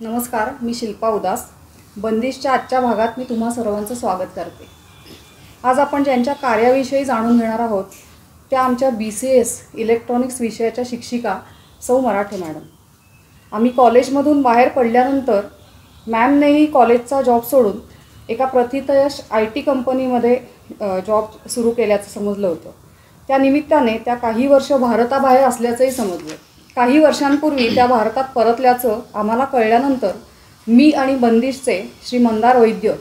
नमस्कार, मी शिल्पा उदास. बंदिशच्या आजच्या भागात मी तुम्हा सर्वांचं स्वागत करते. आज आपण ज्यांच्या कार्याविषयी जाणून घेणार आहोत त्या आमच्या BCS इलेक्ट्रॉनिक्स विषयाच्या शिक्षिका सौ मराठे मॅडम. आम्ही कॉलेजमधून बाहेर पडल्यानंतर मॅमनेही कॉलेजचा जॉब सोडून एका प्रथितयश IT कंपनीमध्ये जॉब सुरू केल्याचं समजलं होतं. त्या निमित्ताने त्या काही वर्ष भारताबाहेर असल्याचंही समजलं. काही वर्षांपूर्वी त्या भारतात परतल्याचं आम्हाला कळल्यानंतर मी आणि बंदिशचे श्री मंदार वैद्य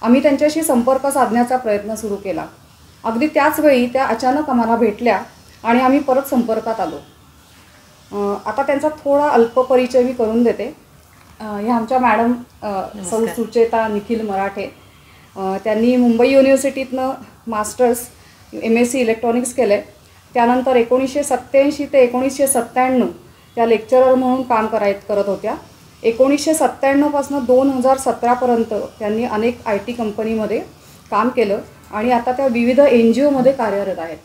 आम्ही त्यांच्याशी संपर्क साधण्याचा प्रयत्न सुरू केला. अगदी त्याच वेळी त्या अचानक आम्हाला भेटल्या आणि आम्ही परत संपर्कात आलो. आता त्यांचा थोडा अल्प परिचय मी करून देते. ह्या आमच्या मॅडम सौ सुचेता निखिल मराठे. त्यांनी मुंबई युनिव्हर्सिटीतनं मास्टर्स MSc इलेक्ट्रॉनिक्स केलं आहे. त्यानंतर 1987 ते 1997 त्या लेक्चरर म्हणून काम करत होत्या. 1997 पासून 2017पर्यंत त्यांनी अनेक IT कंपनीमध्ये काम केलं आणि आता त्या विविध NGOमध्ये कार्यरत आहेत.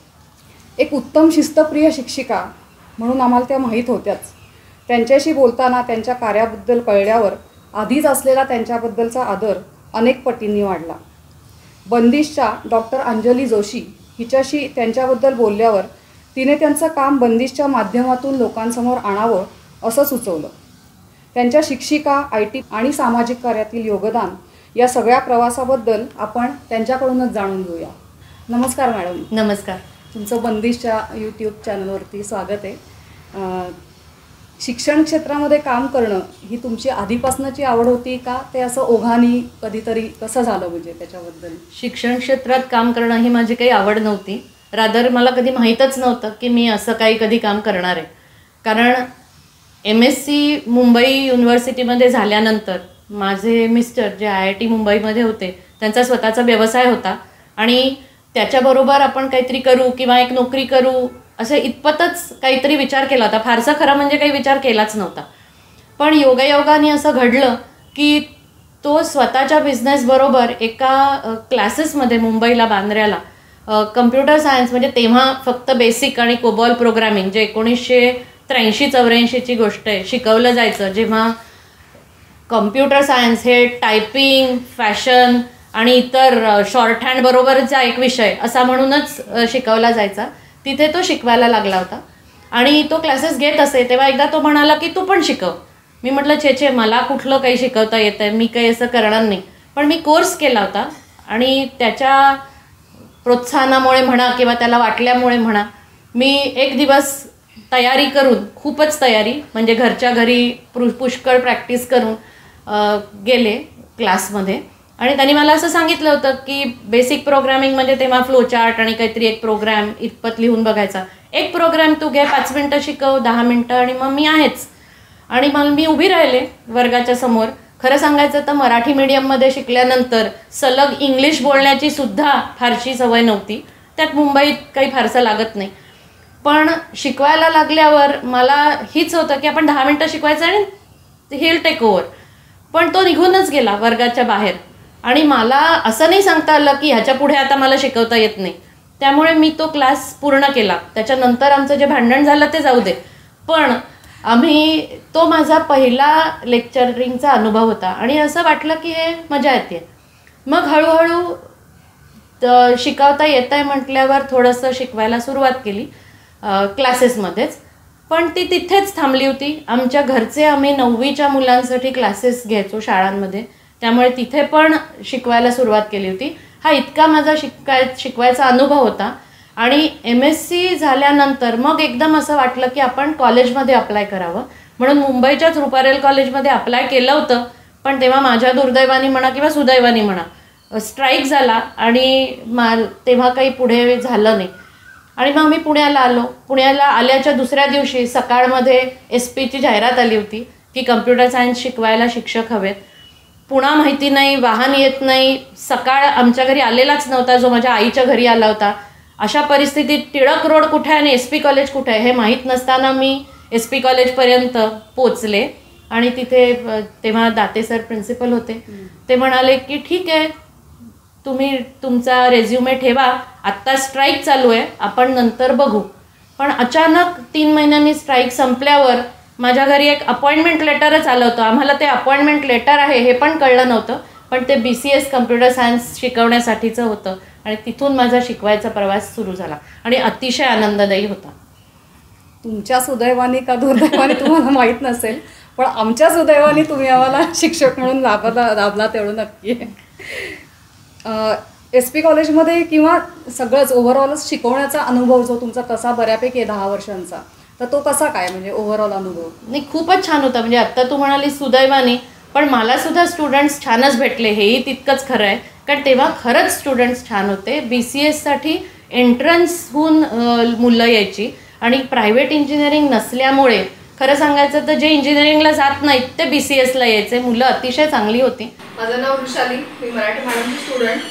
एक उत्तम शिस्तप्रिय शिक्षिका म्हणून आम्हाला त्या माहीत होत्याच. त्यांच्याशी बोलताना त्यांच्या कार्याबद्दल कळल्यावर आधीच असलेला त्यांच्याबद्दलचा आदर अनेक पटींनी वाढला. बंदिशच्या डॉक्टर अंजली जोशी हिच्याशी त्यांच्याबद्दल बोलल्यावर तिने त्यांचं काम बंदिशच्या माध्यमातून लोकांसमोर आणावं असं सुचवलं. त्यांच्या शिक्षिका, IT आणि सामाजिक कार्यातील योगदान या सगळ्या प्रवासाबद्दल आपण त्यांच्याकडूनच जाणून घेऊया. नमस्कार मॅडम. नमस्कार. तुमचं बंदिशच्या YouTube चॅनलवरती स्वागत आहे. शिक्षण क्षेत्रामध्ये काम करणं ही तुमची आधीपासूनची आवड होती का ते असं ओघाने कधीतरी कसं झालं, म्हणजे त्याच्याबद्दल? शिक्षण क्षेत्रात काम करणं ही माझी काही आवड नव्हती. रादर मला कधी माहीतच नव्हतं की मी असं काही कधी काम करणार आहे. कारण MSc मुंबई युनिव्हर्सिटीमध्ये झाल्यानंतर माझे मिस्टर जे IIT मुंबईमध्ये होते त्यांचा स्वतःचा व्यवसाय होता आणि त्याच्याबरोबर आपण काहीतरी करू किंवा एक नोकरी करू असं इतपतच काहीतरी विचार केला होता. फारसा खरं म्हणजे काही विचार केलाच नव्हता. पण योगायोगाने असं घडलं की तो स्वतःच्या बिझनेसबरोबर एका क्लासेसमध्ये मुंबईला बांद्र्याला कम्प्युटर सायन्स म्हणजे तेव्हा फक्त बेसिक आणि कोबॉल प्रोग्रामिंग जे 1983-84ची गोष्ट आहे शिकवलं जायचं. जेव्हा कम्प्युटर सायन्स हे टायपिंग, फॅशन आणि इतर शॉर्ट हँड बरोबरचा एक विषय असा म्हणूनच शिकवला जायचा. तिथे तो शिकवायला लागला होता आणि तो क्लासेस घेत असे. तेव्हा एकदा तो म्हणाला की तू पण शिकव. मी म्हटलं छे मला कुठलं काही शिकवता येतं आहे, मी काही असं करणार नाही. पण मी कोर्स केला होता आणि त्याच्या प्रोत्साहनामुळे म्हणा किंवा त्याला वाटल्यामुळे म्हणा मी एक दिवस तयारी करून, खूपच तयारी म्हणजे घरच्या घरी पुष्कळ प्रॅक्टिस करून गेले क्लासमध्ये. आणि त्यांनी मला असं सांगितलं होतं की बेसिक प्रोग्रामिंग म्हणजे तेव्हा फ्लोचार्ट आणि काहीतरी एक प्रोग्राम इतपत लिहून बघायचा. एक प्रोग्राम तू घे, 5 मिनटं शिकव, 10 मिनटं आणि मग मी आहेच. आणि मग मी उभी राहिले वर्गाच्या समोर. खरं सांगायचं तर मराठी मीडियममध्ये शिकल्यानंतर सलग इंग्लिश बोलण्याची सुद्धा फारशी सवय नव्हती. त्यात मुंबईत काही फारसं लागत नाही. पण शिकवायला लागल्यावर मला हीच होतं की आपण 10 मिनटं शिकवायचं आणि हे'll टेक ओव्हर. पण तो निघूनच गेला वर्गाच्या बाहेर आणि मला असं नाही सांगता आलं की ह्याच्या पुढे आता मला शिकवता येत नाही. त्यामुळे मी तो क्लास पूर्ण केला. त्याच्यानंतर आमचं जे भांडण झालं ते जाऊ दे, पण तो माझा पहिला लेक्चरिंगचा अनुभव होता आणि असं वाटलं की हे मजा येते. मग हळूहळू शिकवता येत आहे म्हटल्यावर थोडंसं शिकवायला सुरुवात केली क्लासेसमध्येच. पण ती तिथेच थांबली होती. आमच्या घरचे आम्ही 9वीच्या मुलांसाठी क्लासेस घ्यायचो शाळांमध्ये, त्यामुळे तिथे पण शिकवायला सुरुवात केली होती. हा इतका माझा शिकवायचा अनुभव होता. आणि MSc झाल्यानंतर मग एकदम असं वाटलं की आपण कॉलेजमध्ये अप्लाय करावं म्हणून मुंबईच्याच रुपारेल कॉलेजमध्ये अप्लाय केलं होतं. पण तेव्हा माझ्या दुर्दैवाने म्हणा किंवा सुदैवाने म्हणा स्ट्राईक झाला आणि तेव्हा काही पुढे झालं नाही. आणि मग मी पुण्याला आलो. पुण्याला आल्याच्या दुसऱ्या दिवशी सकाळमध्ये SPची जाहिरात आली होती की कम्प्युटर सायन्स शिकवायला शिक्षक हवेत. पुन्हा माहिती नाही, वाहन येत नाही, सकाळ आमच्या घरी आलेलाच नव्हता जो माझ्या आईच्या घरी आला होता. अशा परिस्थितीत टिळक रोड कुठे आहे आणि SP कॉलेज कुठे आहे हे माहीत नसताना मी SP कॉलेजपर्यंत पोचले. आणि तिथे तेव्हा दाते सर प्रिन्सिपल होते. ते म्हणाले की ठीक आहे, तुम्ही तुमचा रेझ्युमे ठेवा, आत्ता स्ट्राईक चालू आहे, आपण नंतर बघू. पण अचानक 3 महिन्यांनी स्ट्राईक संपल्यावर माझ्या घरी एक अपॉइंटमेंट लेटरच आलं होतं. आम्हाला ते अपॉइंटमेंट लेटर आहे हे पण कळलं नव्हतं, पण ते BCS कम्प्युटर सायन्स शिकवण्यासाठीचं होतं आणि तिथून माझा शिकवायचा प्रवास सुरू झाला आणि अतिशय आनंददायी होता. तुमच्या सुदैवाने का दुर्दैवाने तुम्हाला माहीत नसेल, पण आमच्या सुदैवाने तुम्ही आम्हाला शिक्षक म्हणून लाभला तेवढं नक्की आहे. SP कॉलेजमध्ये किंवा सगळंच ओव्हरऑलच शिकवण्याचा अनुभव जो तुमचा कसा बऱ्यापैकी आहे 10 वर्षांचा, तर तो कसा काय म्हणजे ओव्हरऑल अनुभव? नाही, खूपच छान होता. म्हणजे आत्ता तू म्हणाली सुदैवाने, पण मला सुद्धा स्टुडंट्स छानच भेटले, हेही तितकंच खरं आहे. कारण तेव्हा खरंच स्टुडंट्स छान होते. BCSसाठी एंट्रन्सहून मुलं यायची आणि प्रायव्हेट इंजिनिअरिंग नसल्यामुळे खरं सांगायचं तर जे इंजिनिअरिंगला जात नाहीत ते BCSला यायचे. मुलं अतिशय चांगली होती. माझं नाव वृषाली, मी मराठी मॅडमची स्टुडंट.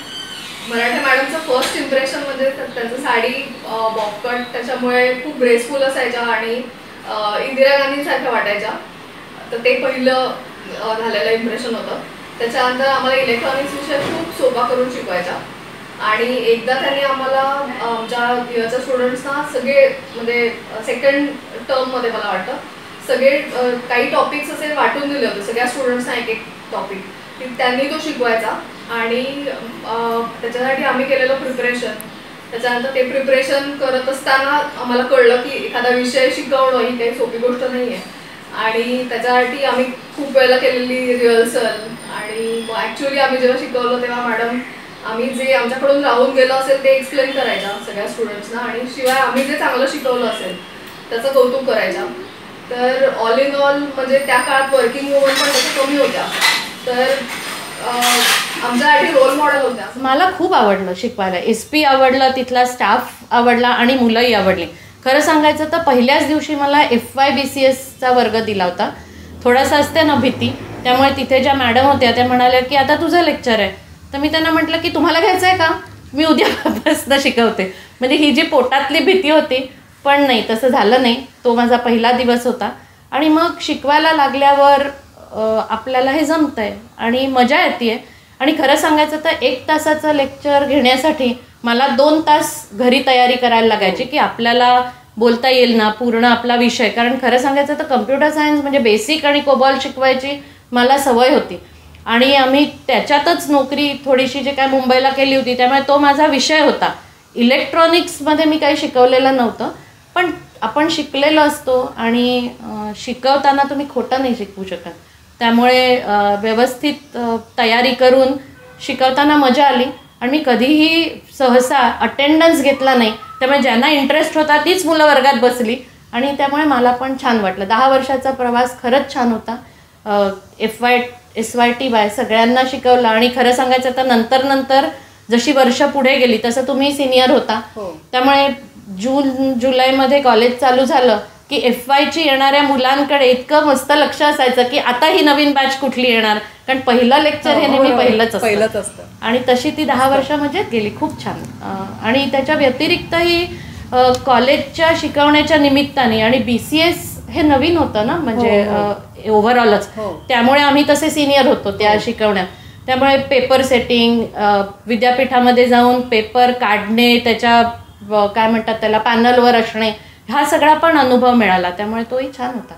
मराठी मॅडमचं फर्स्ट इम्प्रेशन म्हणजे त्यांचं साडी बॉबकट, त्याच्यामुळे खूप ग्रेसफुल असायच्या आणि इंदिरा गांधींसारख्या वाटायच्या. तर ते पहिलं झालेलं इम्प्रेशन होतं. त्याच्यानंतर आम्हाला इलेक्ट्रॉनिक्स विषय खूप सोपा करून शिकवायचा आणि एकदा त्यांनी आम्हाला आमच्या इयरच्या स्टुडंट्सना सगळे म्हणजे सेकंड टर्ममध्ये मला वाटतं सगळे काही टॉपिक्स असे वाटून दिले होते सगळ्या स्टुडंट्सना एक एक टॉपिक, त्यांनी तो शिकवायचा आणि त्याच्यासाठी आम्ही केलेलं प्रिपरेशन. त्याच्यानंतर ते प्रिपरेशन करत असताना आम्हाला कळलं की एखादा विषय शिकवणं ही काही सोपी गोष्ट नाही आहे आणि त्याच्यासाठी आम्ही खूप वेळेला केलेली रिहर्सल आणि ॲक्च्युली आम्ही जेव्हा शिकवलं तेव्हा मॅडम आम्ही जे आमच्याकडून राहून गेलं असेल ते एक्सप्लेन करायच्या सगळ्या स्टुडंट्सना आणि शिवाय आम्ही जे चांगलं शिकवलं असेल त्याचं कौतुक करायच्या. तर ऑल इन ऑल म्हणजे त्या काळात वर्किंग वुमन पण त्याच्या कमी होत्या, तर आमच्यासाठी रोल मॉडेल होत्या. मला खूप आवडलं शिकवायला. SP आवडलं, तिथला स्टाफ आवडला आणि मुलंही आवडली. खरं सांगायचं तर पहिल्याच दिवशी मला FY BCSचा वर्ग दिला होता. थोडासा असते ना भीती, त्यामुळे तिथे ज्या मॅडम होत्या त्या म्हणाल्या की आता तुझं लेक्चर आहे. तर मी त्यांना म्हटलं की तुम्हाला घ्यायचं आहे का, मी उद्यापासून शिकवते. म्हणजे ही जी पोटातली भीती होती, पण नाही तसं झालं नाही. तो माझा पहिला दिवस होता आणि मग शिकवायला लागल्यावर आपल्याला हे जमतंय आणि मजा येते. आणि खरं सांगायचं तर 1 तासाचं लेक्चर घेण्यासाठी मला 2 तास घरी तयारी करायला लागायची की आपल्याला बोलता येईल ना पूर्ण आपला विषय. कारण खरं सांगायचं तर कम्प्युटर सायन्स म्हणजे बेसिक आणि कोबॉल शिकवायची मला सवय होती आणि आम्ही त्याच्यातच नोकरी थोडीशी जे काय मुंबईला केली होती, त्यामुळे तो माझा विषय होता. इलेक्ट्रॉनिक्समध्ये मी काही शिकवलेलं नव्हतं, पण आपण शिकलेलो असतो आणि शिकवताना तुम्ही खोटं नाही शिकवू शकत. त्यामुळे व्यवस्थित तयारी करून शिकवताना मजा आली आणि मी कधीही सहसा अटेंडन्स घेतला नाही. त्यामुळे ज्यांना इंटरेस्ट होता तीच मुलं वर्गात बसली आणि त्यामुळे मला पण छान वाटलं. 10 वर्षाचा प्रवास खरंच छान होता. FY SYTY सगळ्यांना शिकवलं आणि खरं सांगायचं तर नंतर जशी वर्ष पुढे गेली तसं तुम्ही सिनियर होता, त्यामुळे जुलैमध्ये कॉलेज चालू झालं की FYची येणाऱ्या मुलांकडे इतकं मस्त लक्ष असायचं की आता ही नवीन बॅच कुठली येणार, कारण पहिलं लेक्चर हे नेहमी पहिलंच असतं. आणि तशी ती 10 वर्ष मजेत गेली, खूप छान. आणि त्याच्या व्यतिरिक्तही कॉलेजच्या शिकवण्याच्या निमित्ताने आणि BCS हे नवीन होतं ना म्हणजे ओव्हरऑलच, त्यामुळे आम्ही तसे सिनियर होतो त्या शिकवण्यात. त्यामुळे पेपर सेटिंग, विद्यापीठामध्ये जाऊन पेपर काढणे, त्याच्या काय म्हणतात त्याला पॅनलवर असणे, हा सगळा पण अनुभव मिळाला. त्यामुळे तोही छान होता.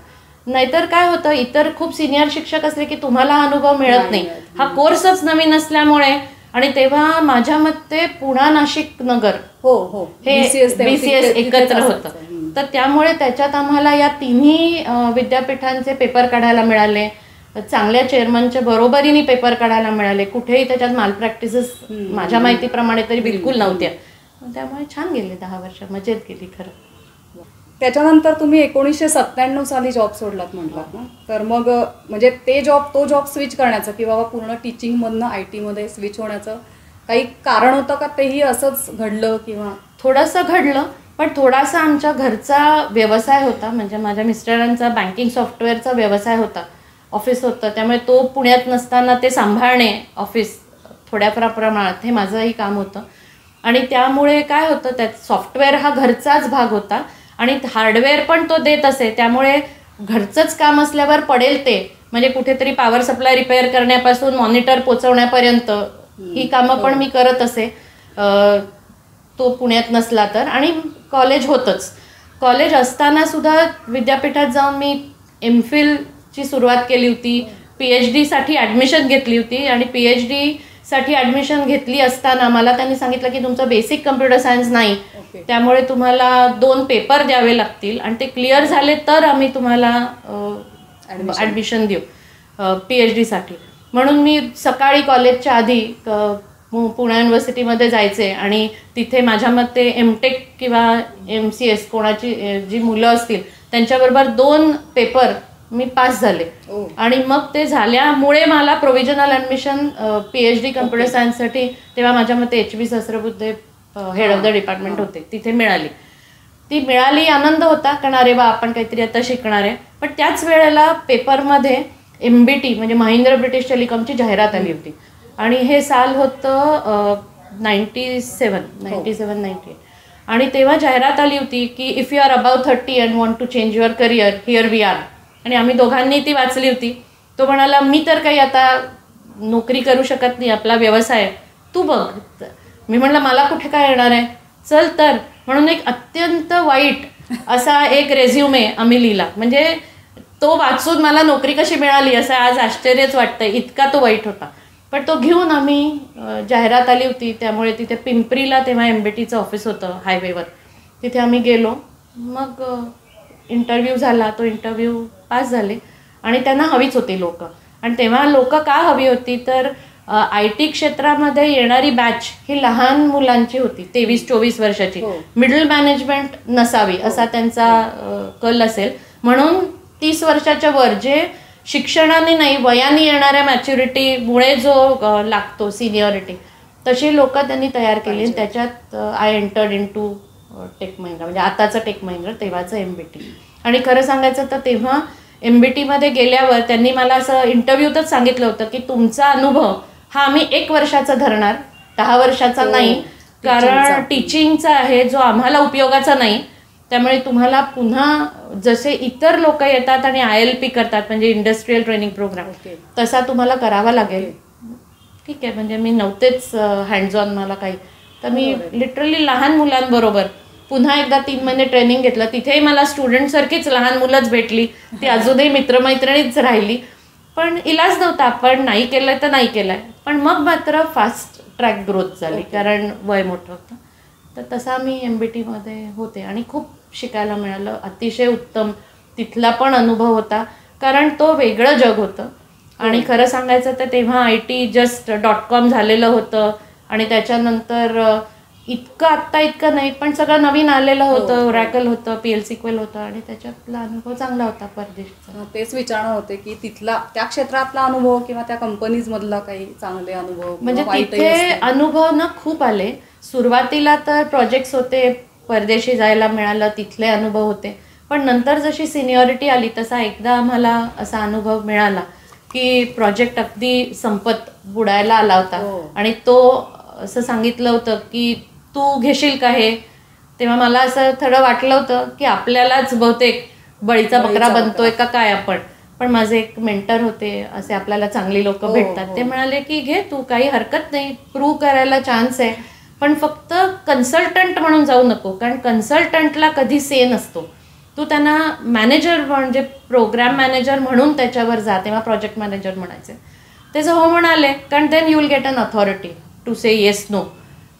नाहीतर काय होतं, इतर खूप सिनियर शिक्षक असले की तुम्हाला हा अनुभव मिळत नाही. हा कोर्सच नवीन असल्यामुळे. आणि तेव्हा माझ्या मते पुणा नाशिक नगर हे BCS एकत्र होतं, तर त्यामुळे त्याच्यात आम्हाला या तिन्ही विद्यापीठांचे पेपर काढायला मिळाले. चांगल्या चेअरमनच्या बरोबरीने पेपर काढायला मिळाले. कुठेही त्याच्यात माल प्रॅक्टिसेस माझ्या माहितीप्रमाणे तरी बिलकुल नव्हत्या. त्यामुळे छान गेले 10 वर्ष, मजेत गेली खरं. त्याच्यानंतर तुम्ही 1997 साली जॉब सोडलात म्हटलात ना, तर मग म्हणजे तो जॉब स्विच करण्याचं की बाबा पूर्ण टीचिंगमधनं IT मध्ये स्विच होण्याचं काही कारण होतं का, तेही असंच घडलं किंवा? थोडंसं घडलं, पण थोडासा आमच्या घरचा व्यवसाय होता. म्हणजे माझ्या मिस्टरांचा बँकिंग सॉफ्टवेअरचा व्यवसाय होता, ऑफिस होतं. त्यामुळे तो पुण्यात नसताना ते सांभाळणे ऑफिस थोड्या प्रमाणात हे माझंही काम होतं. आणि त्यामुळे काय होतं, त्यात सॉफ्टवेअर हा घरचाच भाग होता आणि हार्डवेअर पण तो देत असे. त्यामुळे घरचंच काम असल्यावर पडेल ते म्हणजे कुठेतरी पॉवर सप्लाय रिपेअर करण्यापासून मॉनिटर पोचवण्यापर्यंत ही कामं पण मी करत असे, तो पुण्यात नसला तर. आणि कॉलेज होतंच. कॉलेज असताना सुद्धा विद्यापीठात जाऊन मी MPhilची सुरुवात केली होती, PhD साठी ॲडमिशन घेतली होती आणि PhD साठी ॲडमिशन घेतली असताना मला त्यांनी सांगितलं की तुमचं बेसिक कम्प्युटर सायन्स नाही, त्यामुळे तुम्हाला 2 पेपर द्यावे लागतील आणि ते क्लिअर झाले तर आम्ही तुम्हाला ॲडमिशन देऊ PhD साठी. म्हणून मी सकाळी कॉलेजच्या आधी पुणे युनिव्हर्सिटीमध्ये जायचे आणि तिथे माझ्या मते MTech किंवा MCS कोणाची जी मुलं असतील त्यांच्याबरोबर 2 पेपर मी पास झाले आणि मग ते झाल्यामुळे मला प्रोव्हिजनल ॲडमिशन PhD कम्प्युटर सायन्ससाठी तेव्हा माझ्या मते HB Sahasrabuddhe head of the department होते तिथे मिळाली. ती मिळाली, आनंद होता कारण अरे वा आपण काहीतरी आता शिकणार आहे. पण त्याच वेळेला पेपरमध्ये MBT म्हणजे महिंद्रा ब्रिटिश टेलिकॉमची जाहिरात आली होती आणि हे साल होतं 98 आणि तेव्हा जाहिरात आली होती की if you are above 30 and want to change your career here we are. आणि आम्ही दोघांनी ती वाचली होती. तो म्हणाला मी तर काही आता नोकरी करू शकत नाही, आपला व्यवसाय तू बघ. मी म्हणलं मला कुठे काय येणार आहे, चल तर. म्हणून एक अत्यंत वाईट असा एक रेझ्युमे आम्ही लिहिला. म्हणजे तो वाचून मला नोकरी कशी मिळाली असं आज आश्चर्यच वाटतं, इतका तो वाईट होता. पण तो घेऊन आम्ही जाहिरात आली होती त्यामुळे तिथे पिंपरीला तेव्हा MBTचं ऑफिस होतं हायवेवर, तिथे आम्ही गेलो. मग इंटरव्ह्यू झाला, तो इंटरव्ह्यू पास झाले आणि त्यांना हवीच होती लोक. आणि तेव्हा लोक का हवी होती तर IT क्षेत्रामध्ये येणारी बॅच ही लहान मुलांची होती, 23-24 वर्षाची, मिडल मॅनेजमेंट नसावी असा त्यांचा कल असेल. म्हणून 30 वर्षाच्या वर जे शिक्षणाने नाही वयाने येणाऱ्या मॅच्युरिटीमुळे जो लागतो सिनियरिटी, तशी लोक त्यांनी तयार केली. त्याच्यात I entered into Tech Mahindra, म्हणजे आताचं टेक महिंद्रा, तेव्हाचं MBT. आणि खरं सांगायचं तर तेव्हा MBTमध्ये गेल्यावर त्यांनी मला असं इंटरव्ह्यूतच सांगितलं होतं की तुमचा अनुभव हा आम्ही 1 वर्षाचा धरणार, 10 वर्षाचा नाही, कारण टीचिंगचा आहे जो आम्हाला उपयोगाचा नाही. त्यामुळे तुम्हाला पुन्हा जसे इतर लोक येतात आणि ILP करतात म्हणजे इंडस्ट्रियल ट्रेनिंग प्रोग्राम, तसा तुम्हाला करावा लागेल. ठीक आहे, म्हणजे मी नव्हतेच हँड्स ऑन मला काही, तर मी लिटरली लहान मुलांबरोबर पुन्हा एकदा 3 महिने ट्रेनिंग घेतलं. तिथेही मला स्टुडंटसारखीच लहान मुलंच भेटली, ती अजूनही मित्रमैत्रिणीच राहिली. पण इलाज नव्हता, आपण नाही केलं तर नाही केलं. पण मग मात्र फास्ट ट्रॅक ग्रोथ झाली कारण वय मोठं होतं. तर तसा मी MBTमध्ये होते आणि खूप शिकायला मिळालं, अतिशय उत्तम तिथला पण अनुभव होता कारण तो वेगळं जग होतं. आणि खरं सांगायचं तर तेव्हा IT जस्ट .com झालेलं होतं आणि त्याच्यानंतर इतकं आत्ता इतकं नाही पण सगळं नवीन आलेलं होतं. Oracle होतं, PL SQL होतं आणि त्याच्यातला अनुभव चांगला होता परदेशचा. तेच विचारणं होते की तिथला त्या क्षेत्रातला अनुभव किंवा त्या कंपनीजमधला काही चांगले अनुभव म्हणजे तिथे अनुभव ना खूप आले. सुरुवातीला तर प्रोजेक्ट्स होते, परदेशी जायला मिळालं, तिथले अनुभव होते. पण नंतर जशी सिनियरिटी आली तसा एकदा आम्हाला असा अनुभव मिळाला की प्रोजेक्ट अगदी संपत बुडायला आला होता आणि तो असं सांगितलं होतं की तू घेशील का हे. तेव्हा मला असं थोडं वाटलं होतं की आपल्यालाच बहुतेक बळीचा बकरा बनतोय का काय आपण. पण माझे एक मेंटर होते, असे आपल्याला चांगली लोक भेटतात, ते म्हणाले की घे तू, काही हरकत नाही, प्रूव्ह करायला चान्स आहे, पण फक्त कन्सल्टंट म्हणून जाऊ नको कारण कन्सल्टंटला कधी से नसतो. तू त्यांना मॅनेजर म्हणजे प्रोग्राम मॅनेजर म्हणून त्याच्यावर जा. तेव्हा प्रोजेक्ट मॅनेजर म्हणायचे. ते हो म्हणाले कारण then you will get an authority to say yes no.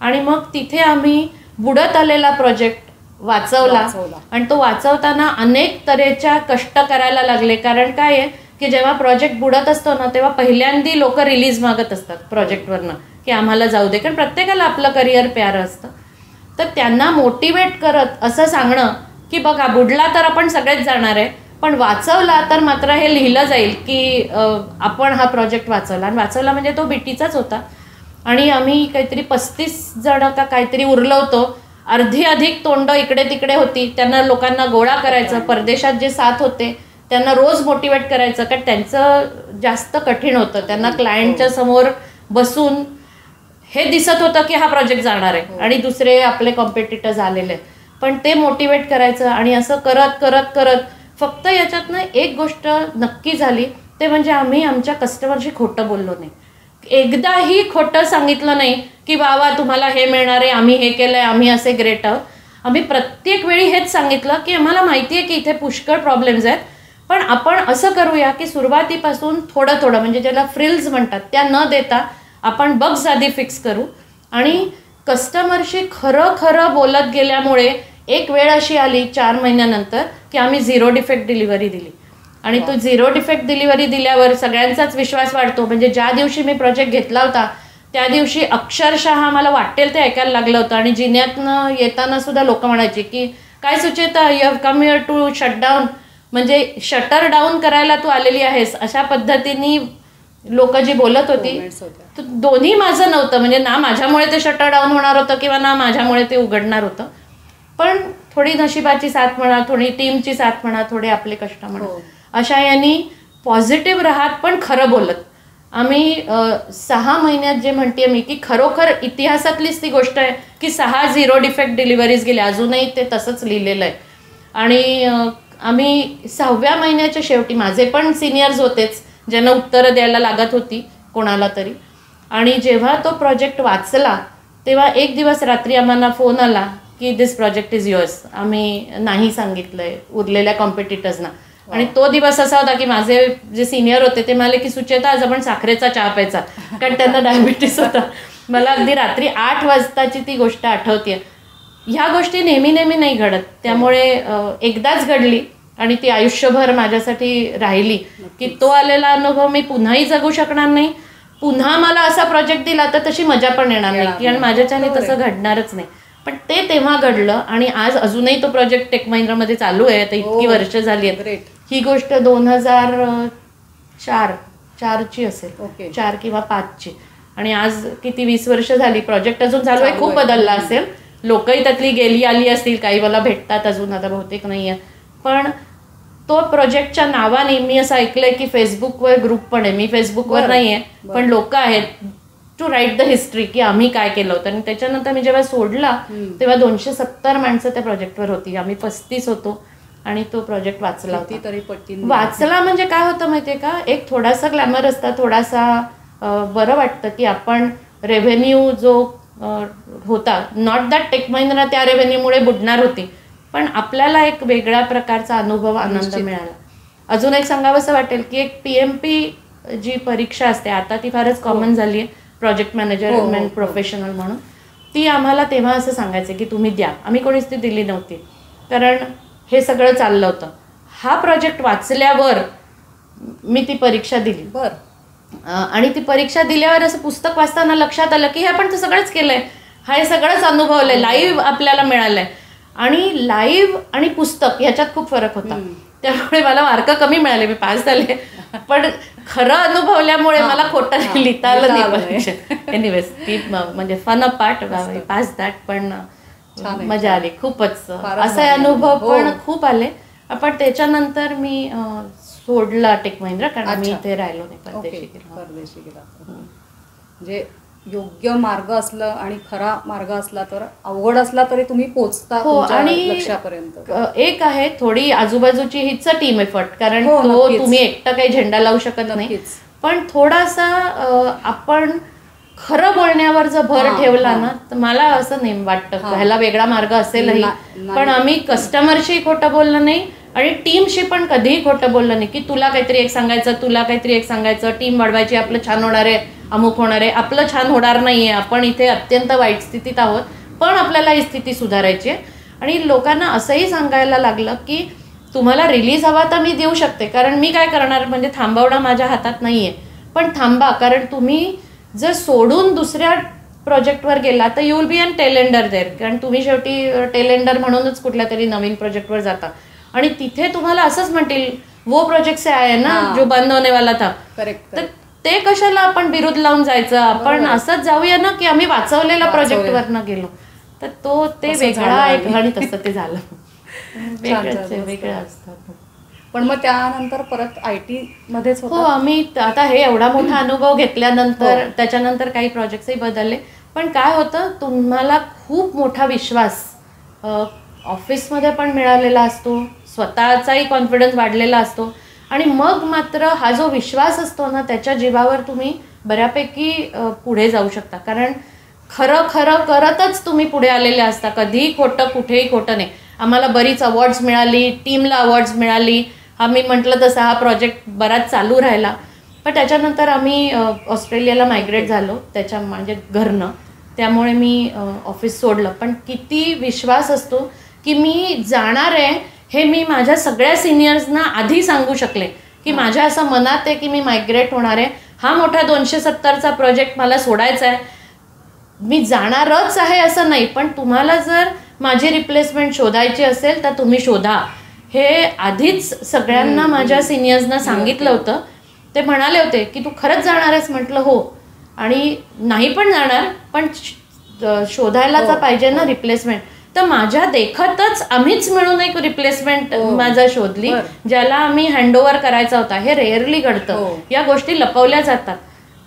आणि मग तिथे आम्ही बुडत आलेला प्रोजेक्ट वाचवला आणि तो वाचवताना अनेक तऱ्हेच्या कष्ट करायला लागले. कारण काय आहे की जेव्हा प्रोजेक्ट बुडत असतो ना तेव्हा पहिल्यांदी लोक रिलीज मागत असतात प्रोजेक्टवरनं की आम्हाला जाऊ दे, कारण प्रत्येकाला आपलं करिअर प्यारं असतं. तर त्यांना मोटिवेट करत असं सांगणं की बघा बुडला तर आपण सगळेच जाणार आहे, पण वाचवला तर मात्र हे लिहिलं जाईल की आपण हा प्रोजेक्ट वाचवला. आणि वाचवला म्हणजे तो BTचाच होता आणि आम्ही काहीतरी 35 जण का काहीतरी उरलो होतो. अर्धी अधिक तोंड इकडे तिकडे होती. त्यांना लोकांना गोळा करायचं, परदेशात जे साथ होते त्यांना रोज मोटिवेट करायचं कारण त्यांचं जास्त कठीण होतं. त्यांना क्लायंटच्या समोर बसून हे दिसत होतं की हा प्रोजेक्ट जाणार आहे आणि दुसरे आपले कॉम्पिटिटर्स आलेले, पण ते मोटिवेट करायचं. आणि असं करत करत करत फक्त याच्यातनं एक गोष्ट नक्की झाली, ते म्हणजे आम्ही आमच्या कस्टमरशी खोटं बोललो नाही. एकदाही खोटं सांगितलं नाही की बाबा तुम्हाला हे मिळणार आहे, आम्ही हे केलं आहे, आम्ही असे ग्रेट आहोत. आम्ही प्रत्येक वेळी हेच सांगितलं की आम्हाला माहिती आहे की इथे पुष्कळ प्रॉब्लेम्स आहेत, पण आपण असं करूया की सुरुवातीपासून थोडं थोडं म्हणजे ज्याला फ्रिल्स म्हणतात त्या न देता आपण बग्स आधी फिक्स करू आणि कस्टमरशी खरं खरं बोलत गेल्यामुळे एक वेळ अशी आली 4 महिन्यानंतर की आम्ही 0 डिफेक्ट डिलिव्हरी दिली आणि तो 0 डिफेक्ट डिलिव्हरी दिल्यावर सगळ्यांचाच विश्वास वाढतो. म्हणजे ज्या दिवशी मी प्रोजेक्ट घेतला होता त्या दिवशी अक्षरशः मला वाटेल ते ऐकायला लागलं होतं आणि जिन्यातनं येताना सुद्धा लोक म्हणायचे की काय Sucheta, you have come here to shut down, म्हणजे शटर डाऊन करायला तू आलेली आहेस, अशा पद्धतीने लोक जी बोलत होती. तर दोन्ही माझं नव्हतं, म्हणजे ना माझ्यामुळे ते शटर डाऊन होणार होतं किंवा ना माझ्यामुळे ते उघडणार होतं. पण थोडी नशिबाची साथ म्हणा, थोडी टीमची साथ म्हणा, थोडे आपले कष्ट म्हणा, अशा यांनी पॉझिटिव्ह राहत पण खरं बोलत आम्ही 6 महिन्यात जे म्हणते मी की खरोखर इतिहासातलीच ती गोष्ट आहे की 6 0 डिफेक्ट डिलिव्हरीज गेल्या. अजूनही ते तसंच लिहिलेलं आहे. आणि आम्ही 6व्या महिन्याच्या शेवटी माझे पण सिनियर्स होतेच ज्यांना उत्तरं द्यायला लागत होती कोणाला तरी. आणि जेव्हा तो प्रोजेक्ट वाचला तेव्हा एक दिवस रात्री आम्हाला फोन आला की दिस प्रोजेक्ट इज युअर्स. आम्ही नाही सांगितलंय उरलेल्या कॉम्पिटिटर्सना. आणि तो दिवस असा होता की माझे जे सिनियर होते ते म्हणाले की सुचेता आज आपण साखरेचा चहा प्यायचा, कारण त्यांना डायबिटीस होता. मला अगदी रात्री 8 वाजताची ती गोष्ट आठवते. ह्या गोष्टी नेहमी नेहमी नाही घडत, त्यामुळे एकदाच घडली आणि ती आयुष्यभर माझ्यासाठी राहिली की तो आलेला अनुभव मी पुन्हाही जगू शकणार नाही. पुन्हा मला असा प्रोजेक्ट दिला तर तशी मजा पण येणार नाही, कारण माझ्याच्याने तसं घडणारच नाही. पण ते तेव्हा घडलं आणि आज अजूनही तो प्रोजेक्ट टेक महिंद्रामध्ये चालू आहे. आता इतकी वर्ष झाली आहेत. ही गोष्ट 2004ची असेल, 4 किंवा 5ची. आणि आज किती 20 वर्ष झाली, प्रोजेक्ट अजून चालू आहे. खूप बदलला असेल, लोकही त्यातली गेली आली असतील, काही मला भेटतात अजून, आता बहुतेक नाही आहे. पण तो प्रोजेक्टच्या नावाने मी असं ऐकलंय की फेसबुकवर ग्रुप पण आहे. मी फेसबुकवर नाही आहे, पण लोक आहेत टू राईट द हिस्ट्री की आम्ही काय केलं होतं. आणि त्याच्यानंतर मी जेव्हा सोडला तेव्हा 270 माणसं त्या प्रोजेक्टवर होती, आम्ही 35 होतो. आणि तो प्रोजेक्ट वाचला होता. वाचला म्हणजे काय होतं माहितीये का, एक थोडासा ग्लॅमर असता, थोडासा बरं वाटतं की आपण रेव्हेन्यू जो होता, नॉट दॅट टेक महिंद्रा त्या रेव्हेन्यूमुळे बुडणार होती, पण आपल्याला एक वेगळ्या प्रकारचा अनुभव, आनंद मिळाला. अजून एक सांगावंसं वाटेल की एक PMP जी परीक्षा असते आता ती फारच कॉमन झाली आहे, प्रोजेक्ट मॅनेजमेंट प्रोफेशनल म्हणून. ती आम्हाला तेव्हा असं सांगायचं की तुम्ही द्या. आम्ही कोणीच ती दिली नव्हती, कारण हे सगळं चाललं होतं. हा प्रोजेक्ट वाचल्यावर मी ती परीक्षा दिली. आणि ती परीक्षा दिल्यावर असं पुस्तक वाचताना लक्षात आलं की हे आपण तर सगळंच केलंय, हे सगळंच अनुभवलंय, लाईव्ह आपल्याला मिळालंय. आणि लाईव्ह आणि पुस्तक ह्याच्यात खूप फरक होता, त्यामुळे मला मार्क कमी मिळाले, मी पास झाले. पण खरं अनुभवल्यामुळे मला खोटं लिहिता आलं नाही. एनिवेज ती म्हणजे फन पार्ट, पास दॅट. पण मजा आली खूपच, असे अनुभव पण खूप आले. पण त्याच्यानंतर मी सोडला टेक महिंद्रा, कारण मी इथे राहिलो नाही, परदेशी गेला. म्हणजे योग्य मार्ग असलं आणि खरा मार्ग असला तर अवघड असला तरी तुम्ही पोहोचता लक्ष्यापर्यंत. एक आहे थोडी आजूबाजूची हीच टीम एफर्ट, कारण तो तुम्ही एकटा काही झेंडा लावू शकत नाही. पण थोडासा आपण खरं बोलण्यावर जर भर ठेवला ना, तर मला असं नाही वाटतं ह्याला वेगळा मार्ग असेलही. पण आम्ही कस्टमरशी खोटं बोललं नाही आणि टीमशी पण कधीही खोटं बोललं नाही की तुला काहीतरी एक सांगायचं, तुला काहीतरी एक सांगायचं, टीम वाढवायची, आपलं छान होणार आहे, अमुक होणार आहे. आपलं छान होणार नाहीये, आपण इथे अत्यंत वाईट स्थितीत आहोत, पण आपल्याला ही स्थिती सुधारायची आहे. आणि लोकांना असंही सांगायला लागलं की तुम्हाला रिलीज हवा तर मी देऊ शकते, कारण मी काय करणार, म्हणजे थांबवणं माझ्या हातात नाहीये, पण थांबा, कारण तुम्ही जर सोडून दुसऱ्या प्रोजेक्टवर गेला तर you will be an tailender there, कारण तुम्ही शेवटी टेलेंडर म्हणूनच कुठल्या तरी नवीन प्रोजेक्टवर जाता. आणि तिथे तुम्हाला असंच म्हणतील वो प्रोजेक्ट से आहे ना जो बंद होने वाला था. तर ते कशाला आपण विरुद्ध लावून जायचं, आपण असंच जाऊया ना की आम्ही वाचवलेल्या प्रोजेक्टवर न गेलो. तर तो ते वेगळा एक, आणि तसं ते झालं. वेगळं असतं. पण मग त्यानंतर परत IT मध्येच हो, आम्ही आता हे एवढा मोठा अनुभव घेतल्यानंतर त्याच्यानंतर काही प्रोजेक्ट्सही बदलले. पण काय होतं, तुम्हाला खूप मोठा विश्वास ऑफिसमध्ये पण मिळालेला असतो, स्वतःचाही कॉन्फिडन्स वाढलेला असतो. आणि मग मात्र हा जो विश्वास असतो ना, त्याच्या जीवावर तुम्ही बऱ्यापैकी पुढे जाऊ शकता, कारण खरं खरं करतच तुम्ही पुढे आलेले असता. कधीही खोटं, कुठेही खोटं नाही. आम्हाला बरीच अवॉर्ड्स मिळाली, टीमला अवॉर्ड्स मिळाली, आम्ही म्हटलं तसं हा प्रोजेक्ट बराच चालू राहिला. पण त्याच्यानंतर आम्ही ऑस्ट्रेलियाला मायग्रेट झालो त्याच्या म्हणजे घरनं. त्यामुळे मी ऑफिस सोडलं. पण किती विश्वास असतो की मी जाणार आहे हे मी माझ्या सगळ्या सिनियर्सना आधी सांगू शकले की माझ्या असं मनात आहे की मी मायग्रेट होणार आहे. हा मोठा 270चा प्रोजेक्ट मला सोडायचा आहे, मी जाणारच आहे असं नाही, पण तुम्हाला जर माझी रिप्लेसमेंट शोधायची असेल तर तुम्ही शोधा. हे आधीच सगळ्यांना माझ्या सिनियर्सना सांगितलं होतं. ते म्हणाले होते की तू खरंच जाणार आहेस? म्हटलं हो. आणि नाही पण जाणार पण शोधायलाच पाहिजे ना रिप्लेसमेंट. तर माझ्या देखतच आम्हीच मिळून एक रिप्लेसमेंट माझा शोधली ज्याला आम्ही हँडओव्हर करायचा होता. हे रेअरली घडतं, या गोष्टी लपवल्या जातात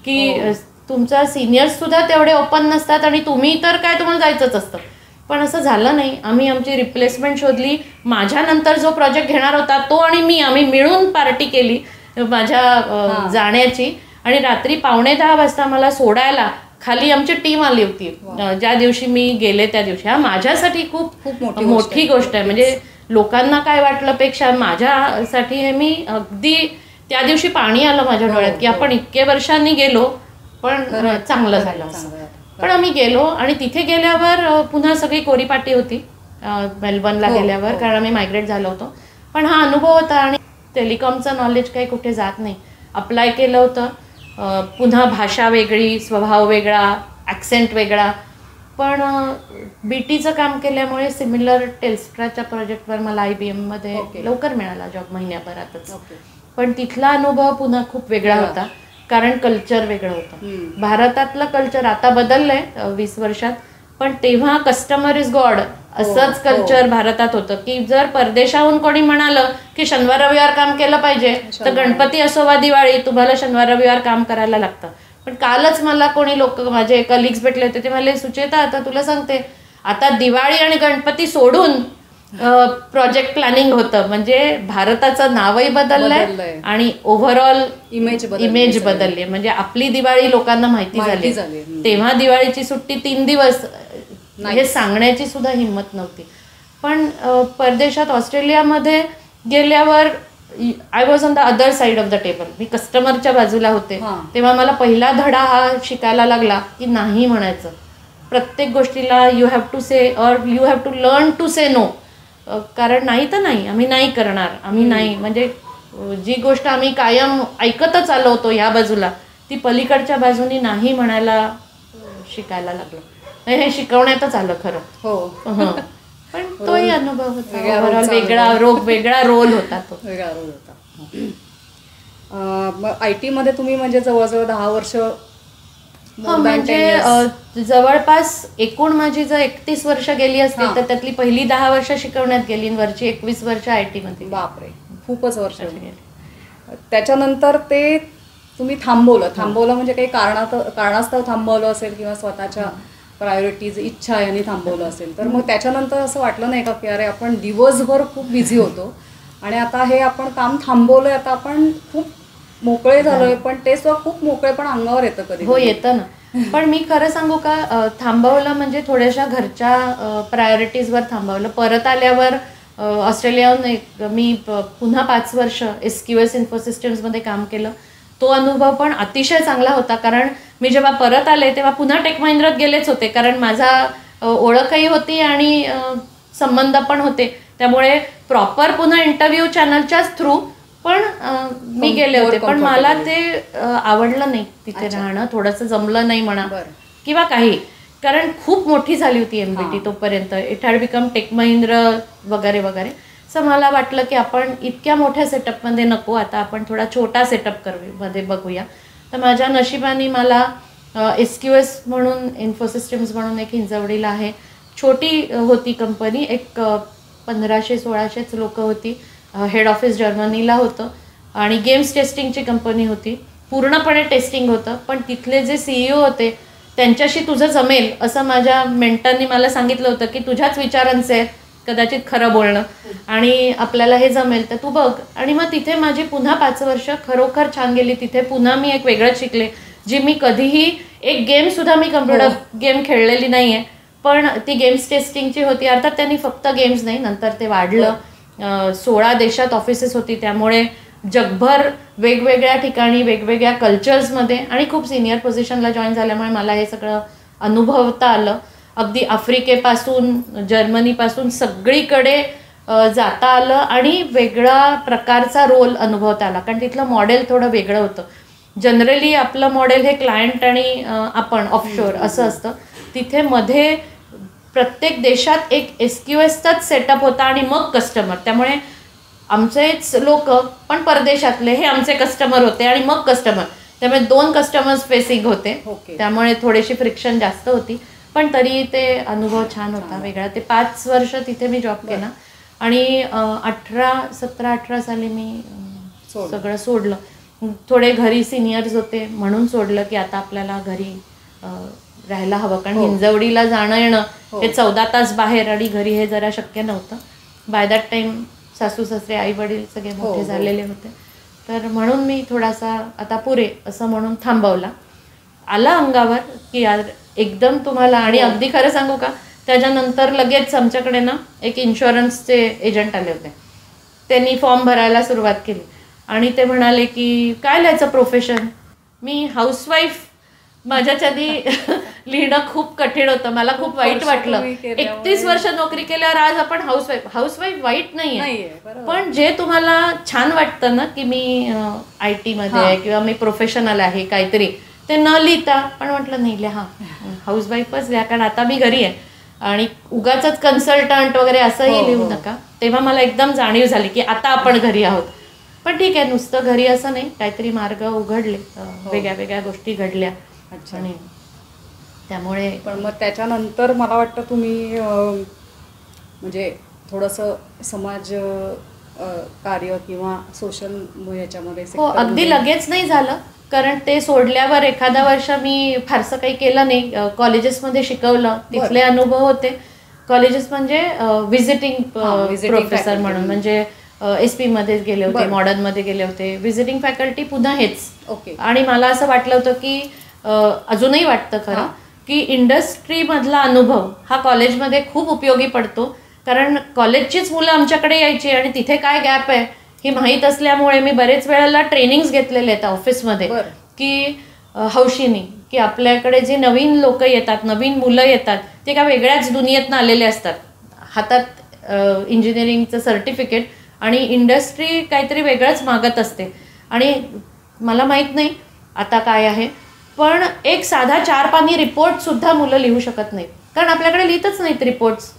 की तुमचा सिनियर्स सुद्धा तेवढे ओपन नसतात आणि तुम्ही तर काय तुम्हाला जायचंच असतं. पण असं झालं नाही. आम्ही आमची रिप्लेसमेंट शोधली. माझ्यानंतर जो प्रोजेक्ट घेणार होता तो आणि आम्ही मिळून पार्टी केली माझ्या जाण्याची. आणि रात्री 9:45 वाजता मला सोडायला खाली आमची टीम आली होती ज्या दिवशी मी गेले त्या दिवशी. हा माझ्यासाठी खूप खूप मोठी गोष्ट आहे. म्हणजे लोकांना काय वाटलं पेक्षा माझ्यासाठी हे मी अगदी त्या दिवशी पाणी आलं माझ्या डोळ्यात की आपण इतके वर्षांनी गेलो पण चांगलं झालं असं. पण आम्ही गेलो आणि तिथे गेल्यावर पुन्हा सगळी कोरीपाटी होती मेलबर्नला गेल्यावर, कारण आम्ही मायग्रेट झालो होतो. पण हा अनुभव होता आणि टेलिकॉमचं नॉलेज काही कुठे जात नाही. अप्लाय केलं होतं. पुन्हा भाषा वेगळी, स्वभाव वेगळा, ॲक्सेंट वेगळा. पण BTचं काम केल्यामुळे सिमिलर टेल्स्ट्राच्या प्रोजेक्टवर मला IBMमध्ये लवकर मिळाला जॉब, महिन्याभरातच. पण तिथला अनुभव पुन्हा खूप वेगळा होता कारण कल्चर वेगळं होतं. भारतातलं कल्चर आता बदललंय 20 वर्षात, पण तेव्हा कस्टमर इज गॉड असंच कल्चर भारतात होतं की जर परदेशाहून कोणी म्हणालं की शनिवार रविवार काम केलं पाहिजे तर गणपती असो वा दिवाळी तुम्हाला शनिवार रविवार काम करायला लागतं. पण कालच मला कोणी लोक माझे कलिग्स भेटले होते, ते मला सुचेता आता तुला सांगते आता दिवाळी आणि गणपती सोडून प्रोजेक्ट प्लॅनिंग होतं. म्हणजे भारताचं नावही बदललंय आणि ओव्हरऑल इमेज बदलली. म्हणजे आपली दिवाळी लोकांना माहिती झाली. तेव्हा दिवाळीची सुट्टी 3 दिवस हे सांगण्याची सुद्धा हिंमत नव्हती. पण परदेशात ऑस्ट्रेलियामध्ये गेल्यावर I was on the other side of the table. मी कस्टमरच्या बाजूला होते. तेव्हा मला पहिला धडा हा शिकायला लागला की नाही म्हणायचं. प्रत्येक गोष्टीला you have to say or you have to learn to say no. कारण नाही तर नाही, आम्ही नाही करणार, आम्ही नाही. म्हणजे जी गोष्ट आम्ही कायम ऐकतच आलो होतो ह्या बाजूला, ती पलीकडच्या बाजूनी नाही म्हणायला शिकायला लागलो. हे शिकवण्यातच आलं खरं. हो. पण तोही अनुभव होता. वेगळा रोल होता तो. वेगळा रोल होता. मग IT मध्ये तुम्ही म्हणजे जवळजवळ 10 वर्ष. म्हणजे जवळपास एकूण माझी जर 31 वर्ष गेली असतील तर त्यातली पहिली 10 वर्ष शिकवण्यात गेली, वरची 21 वर्ष IT मध्ये. बापरे, खूपच वर्ष गेली. त्याच्यानंतर ते तुम्ही थांबवलं म्हणजे काही कारणास्तव थांबवलं असेल किंवा स्वतःच्या प्रायोरिटीज इच्छा यांनी थांबवलं असेल तर मग त्याच्यानंतर असं वाटलं नाही का की अरे आपण दिवसभर खूप बिझी होतो आणि आता हे आपण काम थांबवलंय, आता आपण खूप मोकळे झालोय, पण ते सुद्धा खूप मोकळे पण अंगावर येतं कधी. हो, येतं ना. पण मी खरं सांगू का, थांबवलं म्हणजे थोड्याशा घरच्या प्रायोरिटीजवर थांबवलं. परत आल्यावर ऑस्ट्रेलियाहून मी पुन्हा 5 वर्ष SQS इन्फोसिस्टम्समध्ये काम केलं. तो अनुभव पण अतिशय चांगला होता. कारण मी जेव्हा परत आले तेव्हा पुन्हा टेक महिंद्रात गेलेच होते, कारण माझा ओळखही होती आणि संबंध पण होते. त्यामुळे प्रॉपर पुन्हा इंटरव्ह्यू चॅनलच्याच थ्रू पण मी गेले होते. पण मला ते आवडलं नाही तिथे राहणं, थोडंसं जमलं नाही म्हणा किंवा काही, कारण खूप मोठी झाली होती MBT तोपर्यंत. It had become Tech Mahindra वगैरे वगैरे. असं मला वाटलं की आपण इतक्या मोठ्या सेटअपमध्ये नको, आता आपण थोडा छोटा सेटअप मध्ये बघूया. तर माझ्या नशिबाने मला SQS म्हणून इन्फोसिस्टम्स म्हणून एक हिंजवडीला आहे, छोटी होती कंपनी, एक 1500-1600च लोक होती. हेड ऑफिस जर्मनीला होतं आणि गेम्स टेस्टिंगची कंपनी होती. पूर्णपणे टेस्टिंग होतं. पण तिथले जे CEO होते त्यांच्याशी तुझं जमेल असं माझ्या मेंटरनी मला सांगितलं होतं की तुझ्याच विचारांचे आहेत, कदाचित खरं बोलणं, आणि आपल्याला हे जमेल तर तू बघ. आणि मग तिथे माझी पुन्हा 5 वर्ष खरोखर छान गेली. तिथे पुन्हा मी एक वेगळंच शिकले, जी मी कधीही एक गेमसुद्धा मी कम्प्युटर गेम खेळलेली नाही आहे, पण ती गेम्स टेस्टिंगची होती. अर्थात त्यांनी फक्त गेम्स नाही, नंतर ते वाढलं 16 देशात ऑफिसेस होती, त्यामुळे जगभर वेगवेगळ्या ठिकाणी वेगवेगळ्या कल्चर्समध्ये आणि खूप सिनियर पोझिशनला जॉईन झाल्यामुळे मला हे सगळं अनुभवता आलं. अगदी आफ्रिकेपासून जर्मनीपासून सगळीकडे जाता आलं आणि वेगळा प्रकारचा रोल अनुभवता आला, कारण तिथलं मॉडेल थोडं वेगळं होतं. जनरली आपलं मॉडेल हे क्लायंट आणि आपण ऑफशोर असं असतं. तिथे मध्ये प्रत्येक देशात एक SQSचाच सेटअप होता आणि मग कस्टमर. त्यामुळे आमचेच लोक पण परदेशातले हे आमचे कस्टमर होते आणि मग कस्टमर, त्यामुळे 2 कस्टमर्स फेसिंग होते. त्यामुळे थोडीशी फ्रिक्शन जास्त होती, पण तरी ते अनुभव छान होता वेगळा. ते 5 वर्ष तिथे मी जॉब केला आणि 17-18 साली मी सगळं सोडलं. थोडे घरी सिनियर्स होते म्हणून सोडलं की आता आपल्याला घरी राहायला हवं, कारण हिंजवडीला जाणं येणं हे 14 तास बाहेर आणि घरी हे जरा शक्य नव्हतं. बाय दॅट टाइम सासू सासरे आई वडील सगळे मोठे झालेले होते, तर म्हणून मी थोडासा आता पुरे असं म्हणून थांबवला. आला अंगावर की यार एकदम तुम्हाला, आणि अगदी खरं सांगू का, त्याच्यानंतर लगेच आमच्याकडे ना एक इन्शुरन्सचे एजंट आले होते. त्यांनी फॉर्म भरायला सुरुवात केली आणि ते म्हणाले की काय लिहायचं प्रोफेशन. मी हाऊसवाईफ, माझ्याच्या आधी लिहिणं खूप कठीण होतं, मला खूप वाईट वाटलं. 31 वर्ष नोकरी केल्यावर आज आपण हाऊसवाईफ वाईट नाहीये, पण जे तुम्हाला छान वाटतं ना की मी IT मध्ये आहे किंवा मी प्रोफेशनल आहे काहीतरी, ते न लिहिता पण म्हटलं नाही लिहा हाऊसवाईफच लिहा, कारण आता मी घरी आहे आणि उगाच कन्सल्टंट वगैरे असंही लिहू नका. तेव्हा मला एकदम जाणीव झाली की आता आपण घरी आहोत. पण ठीक आहे, नुसतं घरी असं नाही, काहीतरी मार्ग उघडले, वेगळ्या वेगळ्या गोष्टी घडल्या. आणि त्यामुळे पण मग त्याच्यानंतर मला वाटतं तुम्ही म्हणजे थोडंसं समाज कार्य किंवा सोशल ह्याच्यामध्ये. अगदी लगेच नाही झालं, कारण ते सोडल्यावर एखादा वर्ष मी फारसं काही केलं नाही. कॉलेजेसमध्ये शिकवलं, तिथले अनुभव होते. कॉलेजेस म्हणजे व्हिजिटिंग प्रोफेसर म्हणून, म्हणजे SP मध्येच गेले होते, मॉडर्नमध्ये गेले होते. व्हिजिटिंग फॅकल्टी पुन्हा हेच. आणि मला असं वाटलं होतं की अजूनही वाटतं खरं की इंडस्ट्रीमधला अनुभव हा कॉलेजमध्ये खूप उपयोगी पडतो, कारण कॉलेजचीच मुलं आमच्याकडे यायची आणि तिथे काय गॅप आहे ही माहीत असल्यामुळे मी बरेच वेळेला ट्रेनिंग्स घेतलेले आहेत ऑफिसमध्ये की हौशीनी, की आपल्याकडे जे नवीन लोक येतात, नवीन मुलं येतात, ते एका वेगळ्याच दुनियेतनं आलेले असतात. हातात इंजिनिअरिंगचं सर्टिफिकेट आणि इंडस्ट्री काहीतरी वेगळंच मागत असते. आणि मला माहीत नाही आता काय आहे, पण एक साधा 4 पानी रिपोर्टसुद्धा मुलं लिहू शकत नाहीत, कारण आपल्याकडे लिहितच नाहीत रिपोर्ट्स.